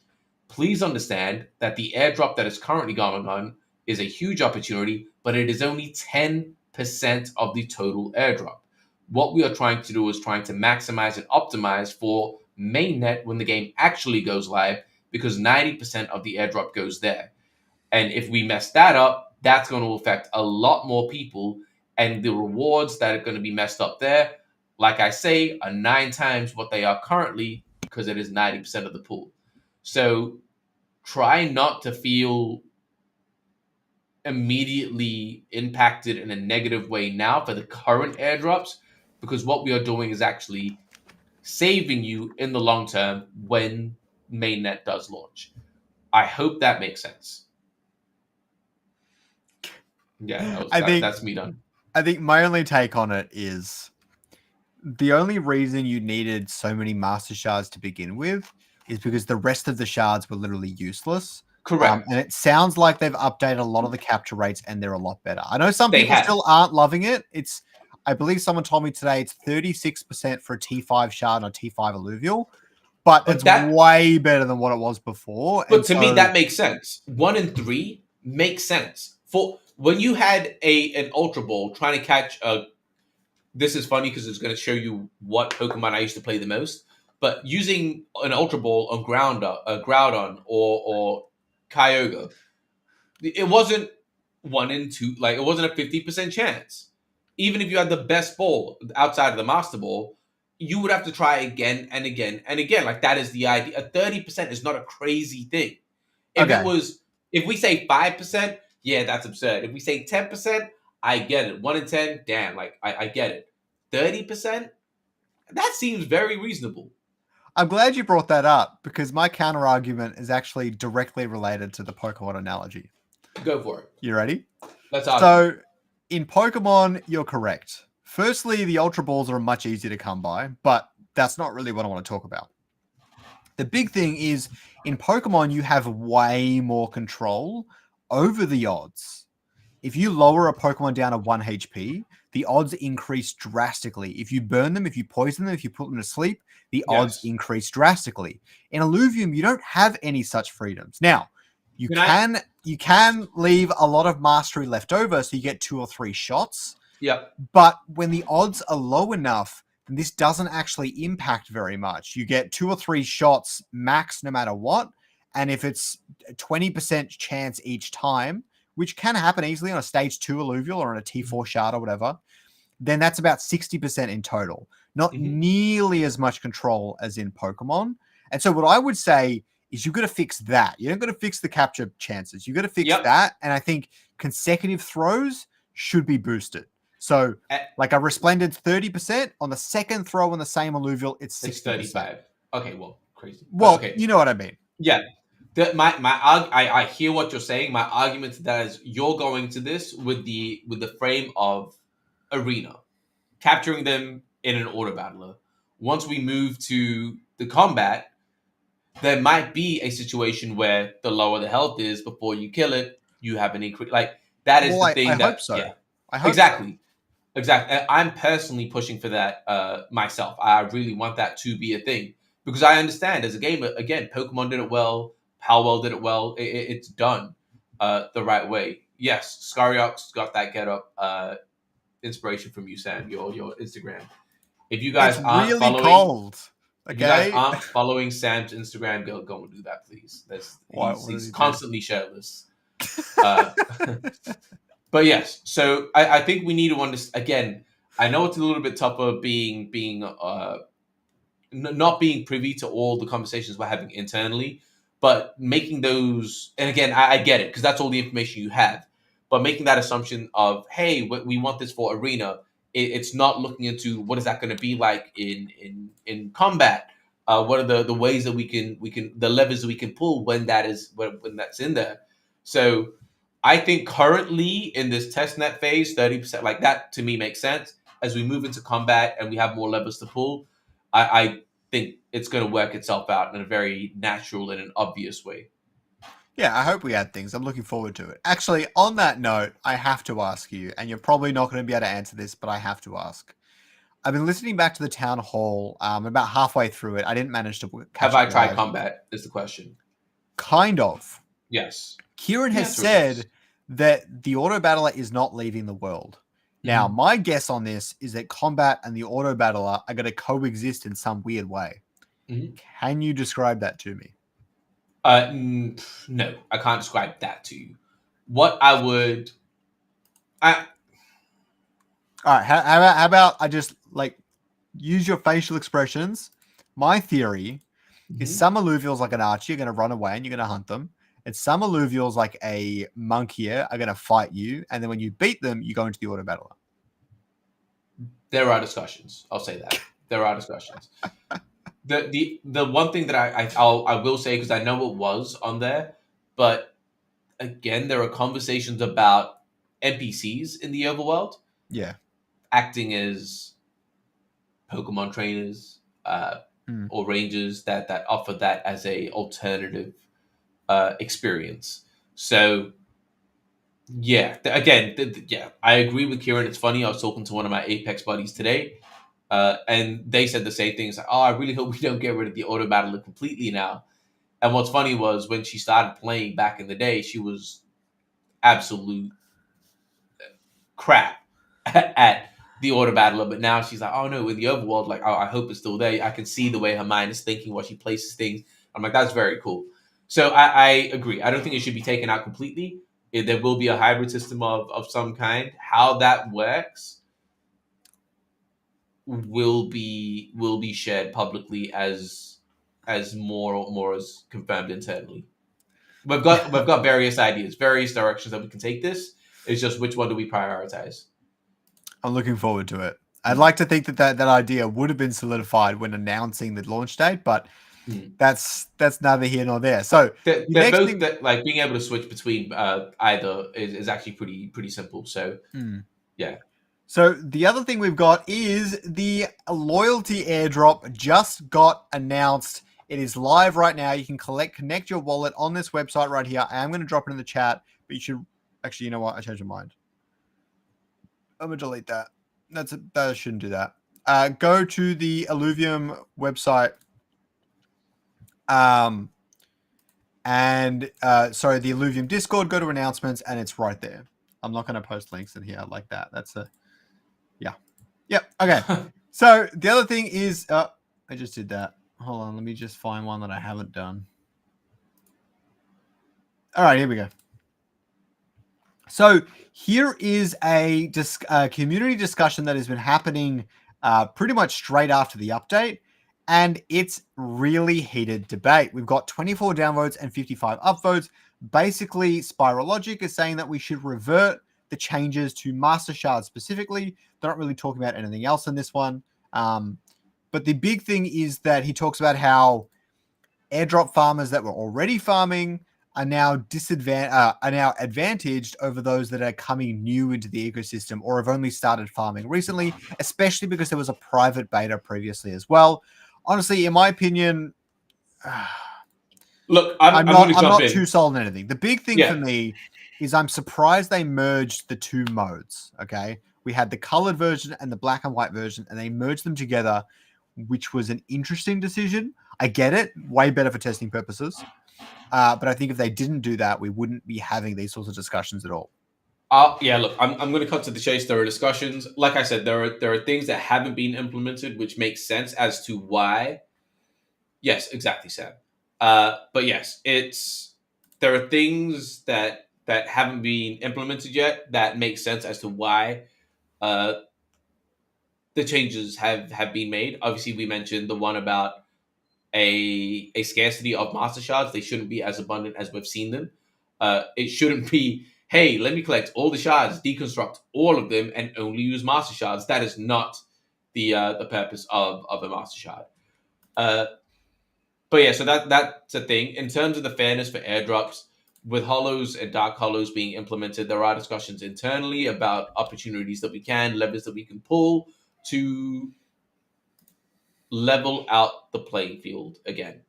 [SPEAKER 2] please understand that the airdrop that is currently going on is a huge opportunity, but it is only 10% of the total airdrop. What we are trying to do is trying to maximize and optimize for mainnet when the game actually goes live, because 90% of the airdrop goes there. And if we mess that up, that's going to affect a lot more people. And the rewards that are going to be messed up there, like I say, are 9 times what they are currently, because it is 90% of the pool. So try not to feel immediately impacted in a negative way now for the current airdrops, because what we are doing is actually saving you in the long term when mainnet does launch. I hope that makes sense. Yeah, that's me done.
[SPEAKER 1] I think my only take on it is the only reason you needed so many Master Shards to begin with is because the rest of the shards were literally useless.
[SPEAKER 2] Correct.
[SPEAKER 1] And it sounds like they've updated a lot of the capture rates and they're a lot better. I know some people still aren't loving it. I believe someone told me today it's 36% for a T5 shard or T5 alluvial, but it's way better than what it was before.
[SPEAKER 2] But to me, that makes sense. 1 and 3 makes sense. For when you had an Ultra Ball trying to catch a... This is funny because it's going to show you what Pokemon I used to play the most. But using an Ultra Ball on Groudon or Kyogre, it wasn't 1 and 2. Like, it wasn't a 50% chance. Even if you had the best ball outside of the Master Ball, you would have to try again and again and again. Like, that is the idea. A 30% is not a crazy thing. If we say 5%, yeah, that's absurd. If we say 10%, I get it. 1 in 10, damn, like I get it. 30%, that seems very reasonable.
[SPEAKER 1] I'm glad you brought that up because my counter argument is actually directly related to the Pokemon analogy.
[SPEAKER 2] Go for it.
[SPEAKER 1] You ready?
[SPEAKER 2] Let's argue.
[SPEAKER 1] So, in Pokemon, you're correct. Firstly, the Ultra Balls are much easier to come by, but that's not really what I want to talk about. The big thing is, in Pokemon, you have way more control over the odds. If you lower a Pokemon down to 1 HP, the odds increase drastically. If you burn them, if you poison them, if you put them to sleep, the odds increase drastically. In Illuvium, you don't have any such freedoms. Now, you can leave a lot of mastery left over, so you get 2 or 3 shots.
[SPEAKER 2] Yep.
[SPEAKER 1] But when the odds are low enough, then this doesn't actually impact very much. You get 2 or 3 shots max no matter what. And if it's a 20% chance each time, which can happen easily on a stage 2 alluvial or on a T4 shard or whatever, then that's about 60% in total. Not nearly as much control as in Pokemon. And so what I would say is you've got to fix that. You don't got to fix the capture chances. You've got to fix that. And I think consecutive throws should be boosted. So like a Resplendent's 30%. On the second throw on the same alluvial, it's 60%.
[SPEAKER 2] It's 35. Okay, well, crazy.
[SPEAKER 1] Well,
[SPEAKER 2] okay.
[SPEAKER 1] You know what I mean.
[SPEAKER 2] Yeah. I hear what you're saying. My argument to that is you're going to this with the frame of arena, capturing them in an auto battler. Once we move to the combat, there might be a situation where the lower the health is before you kill it, you have an increase. Like that is the thing.
[SPEAKER 1] I
[SPEAKER 2] that
[SPEAKER 1] hope so.
[SPEAKER 2] Yeah,
[SPEAKER 1] I hope
[SPEAKER 2] exactly.
[SPEAKER 1] So.
[SPEAKER 2] Exactly. I'm personally pushing for that myself. I really want that to be a thing because I understand as a gamer, again, Pokemon did it well, Palwell did it well. It's done the right way. Yes, Scariox got that get up inspiration from you, Sam, your Instagram. If you guys aren't
[SPEAKER 1] really
[SPEAKER 2] following,
[SPEAKER 1] cold. Okay.
[SPEAKER 2] if you guys aren't following Sam's Instagram, go and do that, please. He's constantly shirtless. But yes, so I think we need to understand. Again, I know it's a little bit tougher not being privy to all the conversations we're having internally, but making those. And again, I get it because that's all the information you have. But making that assumption of, hey, we want this for arena, it's not looking into what is that going to be like in combat. What are the ways that we can the levers that we can pull when that's in there. So I think currently in this testnet phase, 30%, like that to me makes sense. As we move into combat and we have more levers to pull, I think it's going to work itself out in a very natural and an obvious way.
[SPEAKER 1] Yeah, I hope we add things. I'm looking forward to it. Actually, on that note, I have to ask you, and you're probably not going to be able to answer this, but I have to ask. I've been listening back to the town hall. About halfway through it, I didn't manage to catch
[SPEAKER 2] Have I
[SPEAKER 1] it
[SPEAKER 2] tried
[SPEAKER 1] live.
[SPEAKER 2] combat? Is the question.
[SPEAKER 1] Kind of.
[SPEAKER 2] Yes.
[SPEAKER 1] Kieran has said that the auto battler is not leaving the world. Now, my guess on this is that combat and the auto battler are going to coexist in some weird way. Can you describe that to me?
[SPEAKER 2] No, I can't describe that to you. What I would,
[SPEAKER 1] all right. How about I just like use your facial expressions? My theory is some alluvials like an archer are going to run away and you're going to hunt them, and some alluvials like a monkier are going to fight you, and then when you beat them, you go into the auto battler.
[SPEAKER 2] There are discussions. I'll say that there are discussions. The one thing that I will say, because I know it was on there, but again, there are conversations about NPCs in the overworld, acting as Pokemon trainers or rangers that offer that as a alternative experience. So yeah, I agree with Kieran. It's funny. I was talking to one of my Apex buddies today. And they said the same thing. It's like, oh, I really hope we don't get rid of the auto battler completely now. And what's funny was when she started playing back in the day, she was absolute crap at the auto battler. But now she's like, oh no, with the overworld, like, oh, I hope it's still there. I can see the way her mind is thinking, what she places things. I'm like, that's very cool. So I agree. I don't think it should be taken out completely. There will be a hybrid system of some kind. How that works will be shared publicly as more is confirmed internally. We've got various ideas, various directions that we can take this. It's just which one do we prioritize?
[SPEAKER 1] I'm looking forward to it. I'd like to think that idea would have been solidified when announcing the launch date, but that's neither here nor there. So
[SPEAKER 2] they're both like being able to switch between either is actually pretty simple. So yeah.
[SPEAKER 1] So the other thing we've got is the loyalty airdrop just got announced. It is live right now. You can connect your wallet on this website right here. I am going to drop it in the chat, but you should actually, you know what? I changed my mind. I'm going to delete that. I shouldn't do that. Go to the Illuvium website. The Illuvium Discord, go to announcements, and it's right there. I'm not going to post links in here like that. That's a Yep. Okay. So the other thing is, I just did that. Hold on, let me just find one that I haven't done. All right, here we go. So here is a community discussion that has been happening pretty much straight after the update, and it's really heated debate. We've got 24 downvotes and 55 upvotes. Basically, Spiralogic is saying that we should revert the changes to Master Shard specifically. They're not really talking about anything else in this one. But the big thing is that he talks about how airdrop farmers that were already farming are now advantaged over those that are coming new into the ecosystem or have only started farming recently, especially because there was a private beta previously as well. Honestly, in my opinion,
[SPEAKER 2] Look, I'm going to
[SPEAKER 1] I'm
[SPEAKER 2] jump
[SPEAKER 1] not
[SPEAKER 2] in.
[SPEAKER 1] too sold on anything. The big thing for me is I'm surprised they merged the two modes. Okay, we had the colored version and the black and white version, and they merged them together, which was an interesting decision. I get it, way better for testing purposes. But I think if they didn't do that, we wouldn't be having these sorts of discussions at all.
[SPEAKER 2] Yeah, look, I'm going to cut to the chase. There are discussions. Like I said, there are things that haven't been implemented, which makes sense as to why. Yes, exactly, Sam. But yes, there are things that haven't been implemented yet that make sense as to why uh, the changes have been made. Obviously, we mentioned the one about a scarcity of master shards. They shouldn't be as abundant as we've seen them. It shouldn't be, hey, let me collect all the shards, deconstruct all of them, and only use master shards. That is not the purpose of a master shard. Uh, but yeah, so that's a thing. In terms of the fairness for airdrops, with hollows and dark hollows being implemented, there are discussions internally about opportunities that we can, levers that we can pull to level out the playing field again,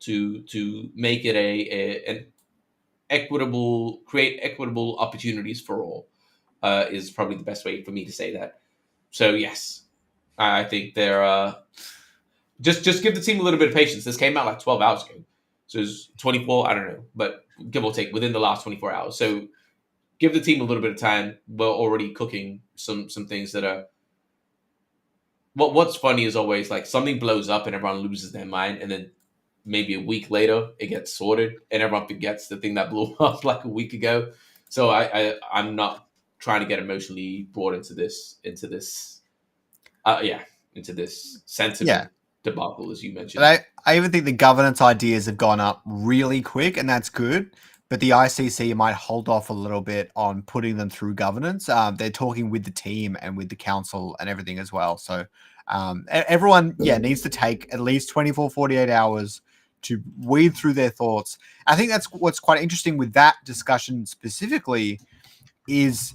[SPEAKER 2] to make it an equitable, create equitable opportunities for all, is probably the best way for me to say that. So yes, I think they're just give the team a little bit of patience. This came out like 12 hours ago, so it's 24. I don't know, but give or take within the last 24 hours. So give the team a little bit of time. We're already cooking some things that are. What's funny is always like something blows up and everyone loses their mind, and then maybe a week later it gets sorted and everyone forgets the thing that blew up like a week ago. So I'm not trying to get emotionally brought into this into this sentiment debacle, as you mentioned.
[SPEAKER 1] But I even think the governance ideas have gone up really quick, and that's good. But the ICC might hold off a little bit on putting them through governance. They're talking with the team and with the council and everything as well. So everyone, needs to take at least 24, 48 hours to weed through their thoughts. I think that's what's quite interesting with that discussion specifically is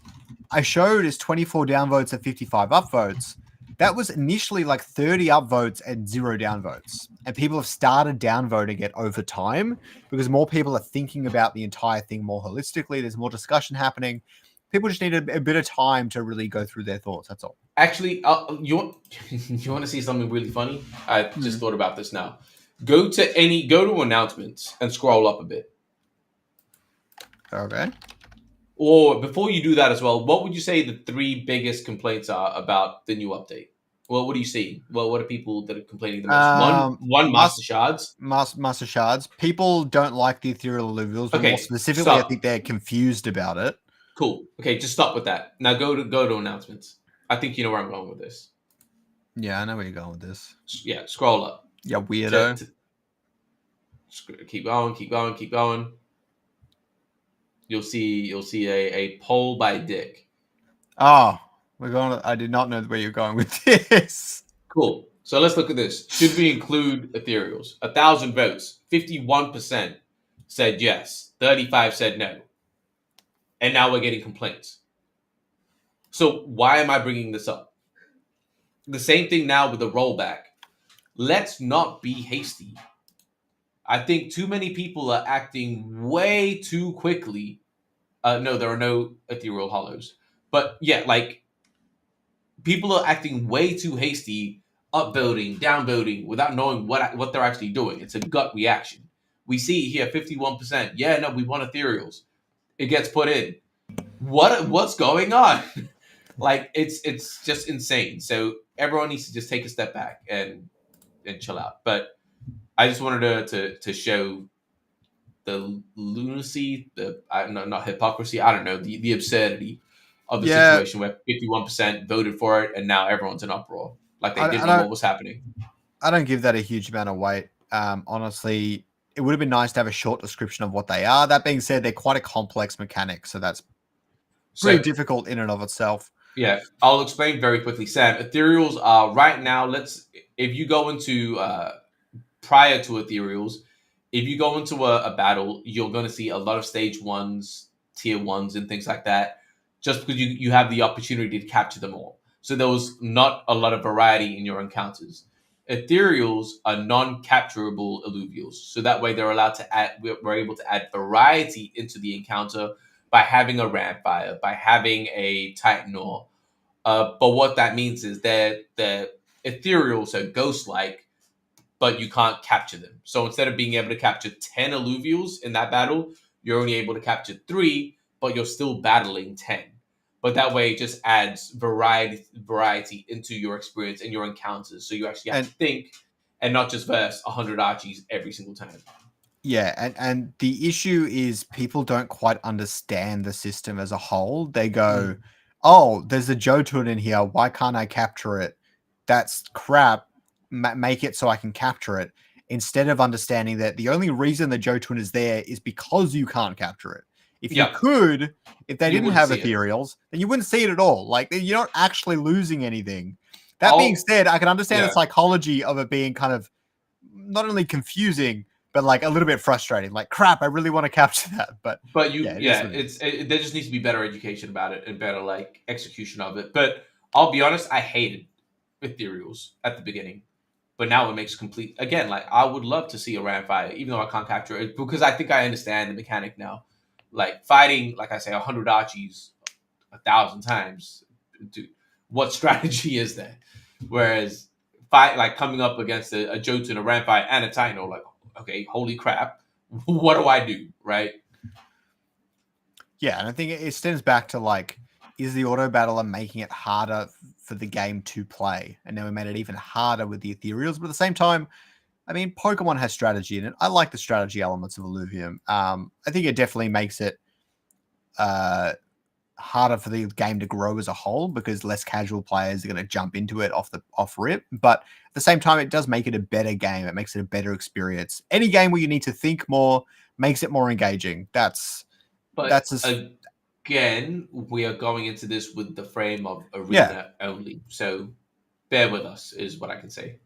[SPEAKER 1] I showed as 24 downvotes and 55 upvotes. That was initially like 30 upvotes and 0 downvotes. And people have started downvoting it over time because more people are thinking about the entire thing more holistically. There's more discussion happening. People just need a bit of time to really go through their thoughts. That's all.
[SPEAKER 2] Actually, you want you want to see something really funny? I just thought about this now. Go to announcements and scroll up a bit.
[SPEAKER 1] Okay.
[SPEAKER 2] Or before you do that as well, what would you say the 3 biggest complaints are about the new update? Well, what do you see? Well, what are people that are complaining the most? One master shards.
[SPEAKER 1] Master shards. People don't like the ethereal alluvials, but
[SPEAKER 2] Okay,
[SPEAKER 1] more specifically,
[SPEAKER 2] stop.
[SPEAKER 1] I think they're confused about it.
[SPEAKER 2] Cool. Okay, just stop with that. Now go to announcements. I think you know where I'm going with this.
[SPEAKER 1] Yeah, I know where you're going with this.
[SPEAKER 2] Yeah, scroll up.
[SPEAKER 1] Yeah, weirdo.
[SPEAKER 2] Keep going. You'll see a poll by Dick.
[SPEAKER 1] Oh, we're going. I did not know where you're going with this.
[SPEAKER 2] Cool. So let's look at this. Should we include Ethereals? 1,000 votes. 51% said yes. 35 said no. And now we're getting complaints. So why am I bringing this up? The same thing now with the rollback. Let's not be hasty. I think too many people are acting way too quickly. No, there are no ethereal hollows. But yeah, like people are acting way too hasty, upvoting, downvoting, without knowing what they're actually doing. It's a gut reaction. We see here 51%. Yeah, no, we want ethereals. It gets put in. What's going on? Like it's just insane. So everyone needs to just take a step back and chill out. But I just wanted to show the lunacy, not hypocrisy. I don't know, the absurdity of the
[SPEAKER 1] Yeah,
[SPEAKER 2] situation where 51% voted for it, and now everyone's in uproar, like they
[SPEAKER 1] I,
[SPEAKER 2] didn't
[SPEAKER 1] I
[SPEAKER 2] know
[SPEAKER 1] don't
[SPEAKER 2] what was happening.
[SPEAKER 1] I don't give that a huge amount of weight. Honestly, it would have been nice to have a short description of what they are. That being said, they're quite a complex mechanic, so that's pretty
[SPEAKER 2] So
[SPEAKER 1] difficult in and of itself.
[SPEAKER 2] yeah, I'll explain very quickly, Sam. Ethereals are right now. If you go into prior to Ethereals, if you go into a battle, you're going to see a lot of stage ones, tier ones, and things like that, just because you have the opportunity to capture them all. So there was not a lot of variety in your encounters. Ethereals are non-capturable alluvials, so that way they're allowed to add. We're able to add variety into the encounter by having a Rampfire, by having a Titanor. But what that means is that the Ethereals are ghost-like, but you can't capture them. So instead of being able to capture 10 alluvials in that battle, you're only able to capture 3, but you're still battling 10. But that way it just adds variety into your experience and your encounters. So you actually have to think and not just verse 100 Archies every single time.
[SPEAKER 1] Yeah, and the issue is people don't quite understand the system as a whole. They go, "Oh, there's a Jotun in here. Why can't I capture it? That's crap. Make it so I can capture it." Instead of understanding that the only reason the Jotun is there is because you can't capture it. If you could, if they didn't have Ethereals, then you wouldn't see it at all. Like, you're not actually losing anything. That being said, I can understand the psychology of it being kind of not only confusing, but like a little bit frustrating. Like, crap, I really want to capture that. But
[SPEAKER 2] there just needs to be better education about it and better like execution of it. But I'll be honest, I hated Ethereals at the beginning. But now it makes complete, again, like I would love to see a Rampfire, even though I can't capture it, because I think I understand the mechanic now. Like fighting, like I say, 100 Archies 1,000 times, dude, what strategy is that? Whereas coming up against a Jotun, a Rampfire, and a Titanor, like, okay, holy crap, what do I do, right?
[SPEAKER 1] Yeah, and I think it stems back to like, is the auto battler making it harder for the game to play? And now we made it even harder with the Ethereals, but at the same time, I mean, Pokemon has strategy in it. I like the strategy elements of Illuvium. I think it definitely makes it harder for the game to grow as a whole because less casual players are going to jump into it off rip. But at the same time, it does make it a better game. It makes it a better experience. Any game where you need to think more makes it more engaging.
[SPEAKER 2] Again, we are going into this with the frame of arena only. So bear with us is what I can say.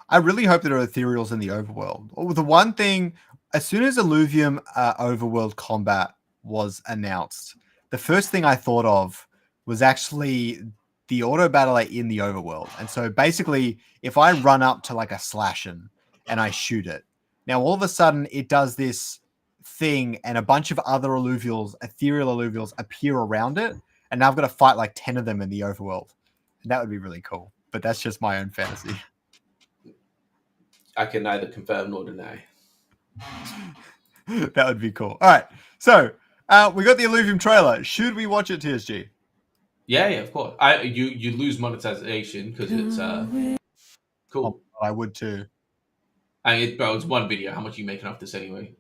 [SPEAKER 1] I really hope there are Ethereals in the overworld. The one thing, as soon as Illuvium overworld combat was announced, the first thing I thought of was actually the auto battler in the overworld. And so basically, if I run up to like a Slashin and I shoot it, now all of a sudden it does this thing and a bunch of other ethereal alluvials appear around it. And now I've got to fight like 10 of them in the overworld. And that would be really cool. But that's just my own fantasy.
[SPEAKER 2] I can neither confirm nor deny.
[SPEAKER 1] That would be cool. All right. So we got the Illuvium trailer. Should we watch it, TSG?
[SPEAKER 2] Yeah, of course. You lose monetization because it's cool.
[SPEAKER 1] Oh, I would too.
[SPEAKER 2] It's one video. How much are you making off this anyway?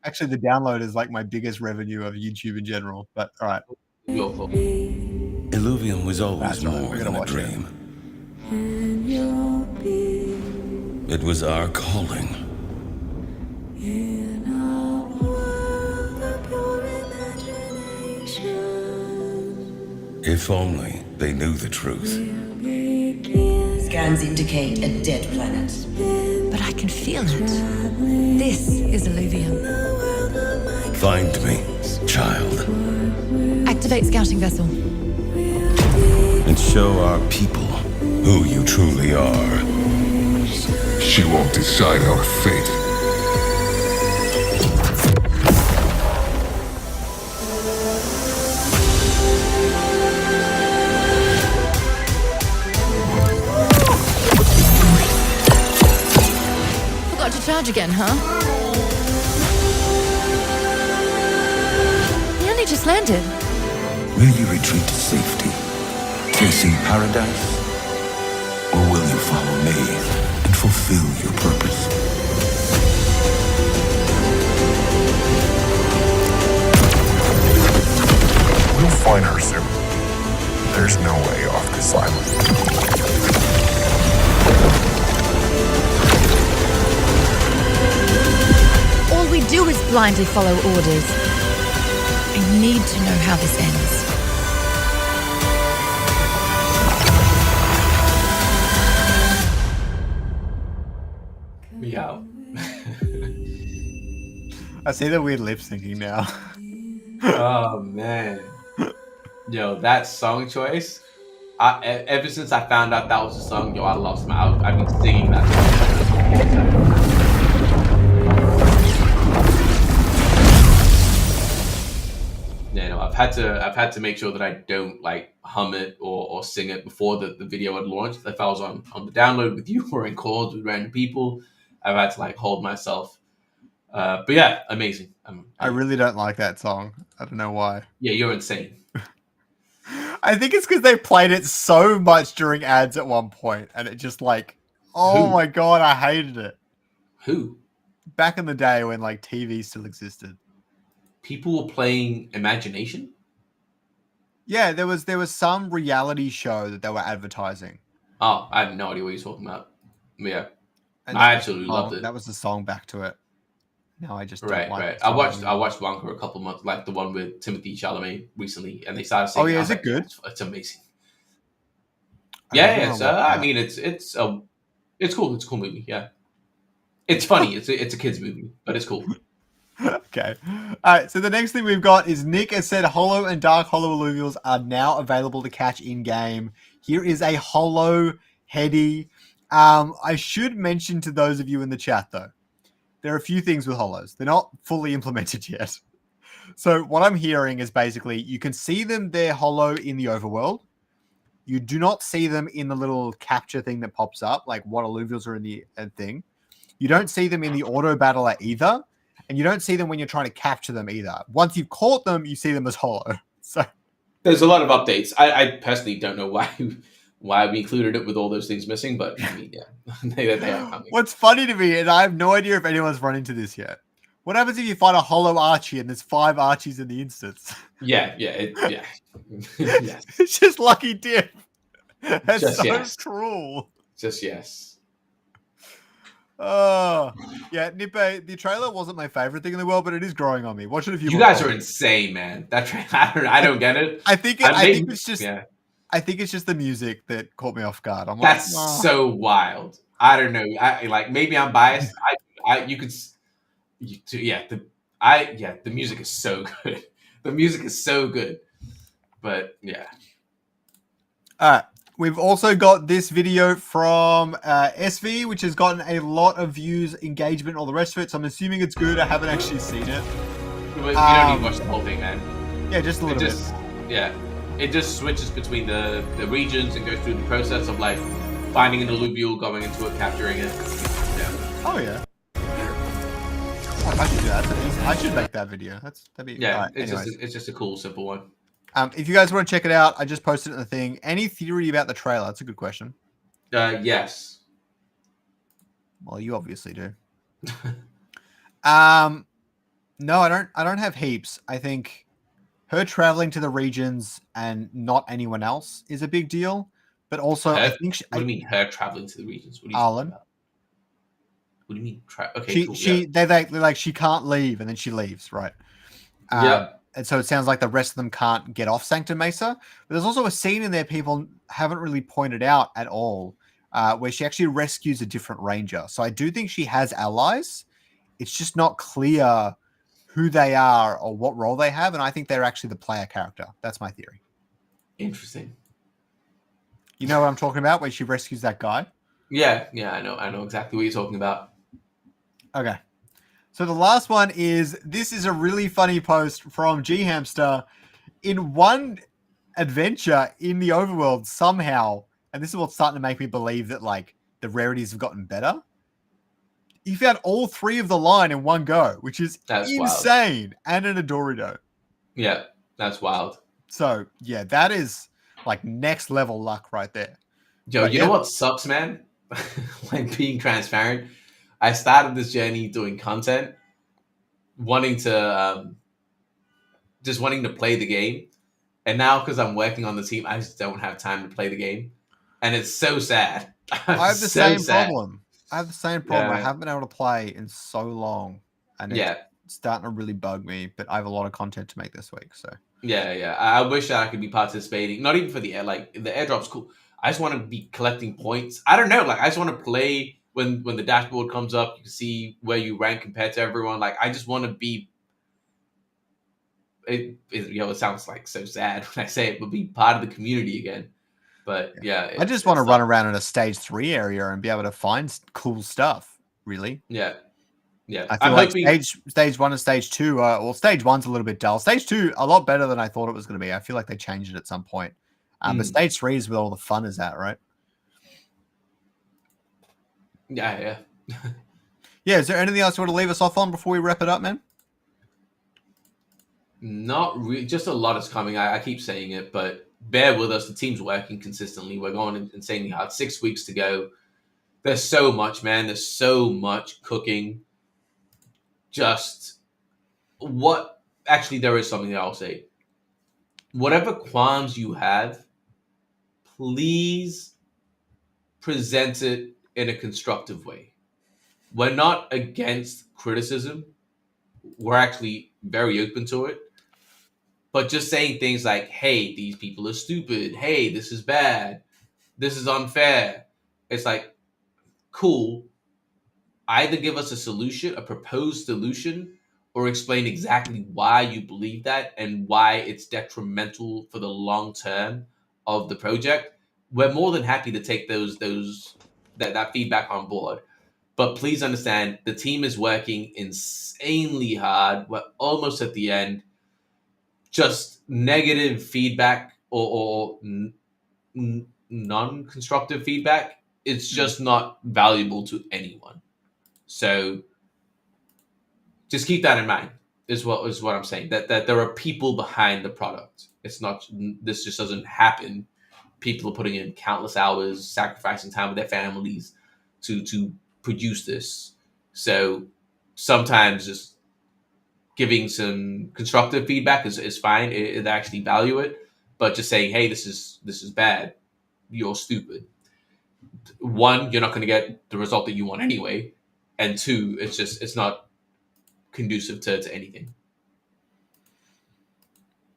[SPEAKER 1] Actually, the download is like my biggest revenue of YouTube in general. But all right.
[SPEAKER 3] Illuvium was always more than a dream. It was our calling. In a world of pure imagination. If only they knew the truth.
[SPEAKER 4] Scans indicate a dead planet.
[SPEAKER 5] But I can feel it. This is Illuvium.
[SPEAKER 3] Find me, child.
[SPEAKER 5] Activate scouting vessel.
[SPEAKER 3] And show our people who you truly are.
[SPEAKER 6] She won't decide our fate.
[SPEAKER 5] Forgot to charge again, huh? He only just landed.
[SPEAKER 3] Will you retreat to safety, chasing paradise? Or will you follow me and fulfill your purpose?
[SPEAKER 6] We'll find her soon. There's no way off this island.
[SPEAKER 5] All we do is blindly follow orders. I need to know how this ends.
[SPEAKER 2] Meow.
[SPEAKER 1] I see the weird lip syncing now.
[SPEAKER 2] Oh man, yo, that song choice. Ever since I found out that was the song, yo, I lost my. I've been singing that song. Yeah, no, I've had to make sure that I don't like hum it or sing it before the video had launched. If I was on the download with you or in calls with random people, I've had to like hold myself. But yeah, amazing.
[SPEAKER 1] I really don't like that song. I don't know why.
[SPEAKER 2] Yeah, you're insane.
[SPEAKER 1] I think it's because they played it so much during ads at one point, and it just like, oh
[SPEAKER 2] Who?
[SPEAKER 1] my god, I hated it.
[SPEAKER 2] Who?
[SPEAKER 1] Back in the day when like TV still existed.
[SPEAKER 2] People were playing Imagination?
[SPEAKER 1] Yeah, there was some reality show that they were advertising.
[SPEAKER 2] Oh, I have no idea what you're talking about. Yeah.
[SPEAKER 1] And
[SPEAKER 2] I absolutely loved it.
[SPEAKER 1] That was the song back to it. Now I just don't
[SPEAKER 2] Right,
[SPEAKER 1] like
[SPEAKER 2] right.
[SPEAKER 1] the song
[SPEAKER 2] I
[SPEAKER 1] anymore.
[SPEAKER 2] watched Wonka a couple months, like the one with Timothy Chalamet recently, and they started singing.
[SPEAKER 1] Oh yeah,
[SPEAKER 2] I
[SPEAKER 1] is
[SPEAKER 2] was
[SPEAKER 1] it
[SPEAKER 2] like,
[SPEAKER 1] good?
[SPEAKER 2] It's amazing.
[SPEAKER 1] I
[SPEAKER 2] Yeah,
[SPEAKER 1] really
[SPEAKER 2] yeah.
[SPEAKER 1] wanna
[SPEAKER 2] So
[SPEAKER 1] watch
[SPEAKER 2] I
[SPEAKER 1] that.
[SPEAKER 2] mean, it's cool. It's a cool movie. Yeah, it's funny. It's a kids movie, but it's cool.
[SPEAKER 1] Okay. All right. So the next thing we've got is Nick has said Hollow and Dark Hollow Illuvials are now available to catch in game. Here is a Hollow heady. I should mention to those of you in the chat though, there are a few things with Hollows. They're not fully implemented yet. So what I'm hearing is basically you can see them they're Hollow in the overworld. You do not see them in the little capture thing that pops up, like what Illuvials are in the thing. You don't see them in the auto battler either. And you don't see them when you're trying to capture them either. Once you've caught them, you see them as Hollow. So
[SPEAKER 2] There's a lot of updates. I personally don't know why we included it with all those things missing, but I mean, yeah, they are coming.
[SPEAKER 1] what's funny to me, and I have no idea if anyone's run into this yet. What happens if you find a Hollow Archie and there's 5 Archies in the instance?
[SPEAKER 2] Yeah. Yes.
[SPEAKER 1] It's just lucky dip. That's
[SPEAKER 2] Just
[SPEAKER 1] so
[SPEAKER 2] yes.
[SPEAKER 1] cruel.
[SPEAKER 2] Just yes.
[SPEAKER 1] Oh, yeah, Nippe, the trailer wasn't my favorite thing in the world, but it is growing on me. Watch it if you
[SPEAKER 2] You
[SPEAKER 1] want.
[SPEAKER 2] guys are insane, man. That I don't get it.
[SPEAKER 1] I think it's just
[SPEAKER 2] yeah.
[SPEAKER 1] I think it's just the music that caught me off guard. I'm
[SPEAKER 2] That's
[SPEAKER 1] like, oh.
[SPEAKER 2] so wild. I don't know. Maybe I'm biased. The music is so good. The music is so good. But yeah.
[SPEAKER 1] All right. We've also got this video from SV, which has gotten a lot of views, engagement, all the rest of it. So I'm assuming it's good. I haven't actually seen it.
[SPEAKER 2] You don't need to watch the whole thing, man.
[SPEAKER 1] Yeah, just a little bit.
[SPEAKER 2] Yeah. It just switches between the regions and goes through the process of like finding an alluvial, going into it, capturing it. Yeah.
[SPEAKER 1] Oh yeah. I should do that. I should make that video. That'd be
[SPEAKER 2] Yeah.
[SPEAKER 1] right,
[SPEAKER 2] It's just a cool, simple one.
[SPEAKER 1] If you guys want to check it out, I just posted it in the thing. Any theory about the trailer? That's a good question.
[SPEAKER 2] Yes.
[SPEAKER 1] Well, you obviously do. No, I don't have heaps. I think her traveling to the regions and not anyone else is a big deal. But also, I think
[SPEAKER 2] what do you mean her traveling to the regions? What do you
[SPEAKER 1] Arlen.
[SPEAKER 2] What do you mean? Okay,
[SPEAKER 1] They're like she can't leave, and then she leaves, right?
[SPEAKER 2] Yeah.
[SPEAKER 1] And so it sounds like the rest of them can't get off Sanctum Mesa. But there's also a scene in there people haven't really pointed out at all, where she actually rescues a different ranger. So I do think she has allies. It's just not clear who they are or what role they have. And I think they're actually the player character. That's my theory.
[SPEAKER 2] Interesting.
[SPEAKER 1] You know what I'm talking about? Where she rescues that guy?
[SPEAKER 2] Yeah, I know exactly what you're talking about.
[SPEAKER 1] Okay. So the last one is, this is a really funny post from G Hamster. In one adventure in the overworld, somehow, and this is what's starting to make me believe that like the rarities have gotten better. He found all 3 of the line in one go, which is
[SPEAKER 2] That's
[SPEAKER 1] insane. Wild. And an Adorido.
[SPEAKER 2] Yeah, that's wild.
[SPEAKER 1] So yeah, that is like next level luck right there.
[SPEAKER 2] Yo,
[SPEAKER 1] But
[SPEAKER 2] you know what sucks, man? Like being transparent. I started this journey doing content, wanting to just wanting to play the game, and now because I'm working on the team, I just don't have time to play the game, and it's so sad. I'm
[SPEAKER 1] I have the
[SPEAKER 2] so
[SPEAKER 1] same
[SPEAKER 2] sad.
[SPEAKER 1] problem. I have the same problem. I
[SPEAKER 2] Yeah,
[SPEAKER 1] haven't been able to play in so long, and it's
[SPEAKER 2] yeah,
[SPEAKER 1] starting to really bug me. But I have a lot of content to make this week, so
[SPEAKER 2] yeah. I wish that I could be participating. Not even for the air, like the airdrop's cool. I just want to be collecting points. I don't know, like I just want to play when the dashboard comes up. You can see where you rank compared to everyone. Like I just want to be. It sounds like so sad when I say it, but be part of the community again. But yeah,
[SPEAKER 1] I just want to run around in a stage 3 area and be able to find cool stuff. Really,
[SPEAKER 2] Yeah, yeah.
[SPEAKER 1] I feel
[SPEAKER 2] I'm
[SPEAKER 1] like
[SPEAKER 2] hoping.
[SPEAKER 1] stage 1 and stage 2. Well, stage 1's a little bit dull. Stage 2 a lot better than I thought it was going to be. I feel like they changed it at some point. But stage 3 is where all the fun is at, right?
[SPEAKER 2] Yeah.
[SPEAKER 1] Yeah. Is there anything else you want to leave us off on before we wrap it up, man?
[SPEAKER 2] Not really. Just a lot is coming. I keep saying it, but bear with us. The team's working consistently. We're going insanely hard. 6 weeks to go. There's so much, man. There's so much cooking. Just what? Actually, there is something that I'll say. Whatever qualms you have, please present it in a constructive way. We're not against criticism. We're actually very open to it. But just saying things like, hey, these people are stupid. Hey, this is bad. This is unfair. It's like, cool. Either give us a solution, a proposed solution, or explain exactly why you believe that and why it's detrimental for the long term of the project. We're more than happy to take that feedback on board. But please understand, the team is working insanely hard. We're almost at the end. Just negative feedback or non-constructive feedback, it's just not valuable to anyone. So just keep that in mind is what I'm saying. That there are people behind the product. It's not, this just doesn't happen. People are putting in countless hours, sacrificing time with their families to produce this. So sometimes just giving some constructive feedback is fine. It actually value it, but just saying, hey, this is bad. You're stupid. One, you're not going to get the result that you want anyway, and two, it's not conducive to anything.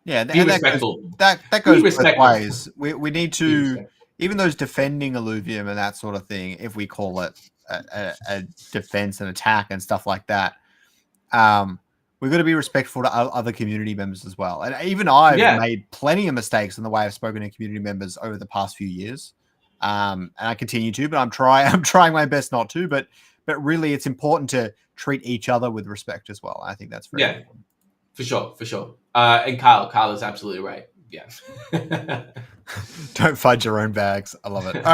[SPEAKER 1] Yeah,
[SPEAKER 2] Be respectful.
[SPEAKER 1] That
[SPEAKER 2] Be
[SPEAKER 1] goes both
[SPEAKER 2] respectful.
[SPEAKER 1] ways. We need to, even those defending Illuvium and that sort of thing, if we call it a defense and attack and stuff like that, we've got to be respectful to other community members as well. And even I've made plenty of mistakes in the way I've spoken to community members over the past few years, and I continue to. But I'm trying my best not to. But really, it's important to treat each other with respect as well. I think that's very important.
[SPEAKER 2] For sure. And Kyle is absolutely right. Yeah.
[SPEAKER 1] Don't fudge your own bags. I love it. All right.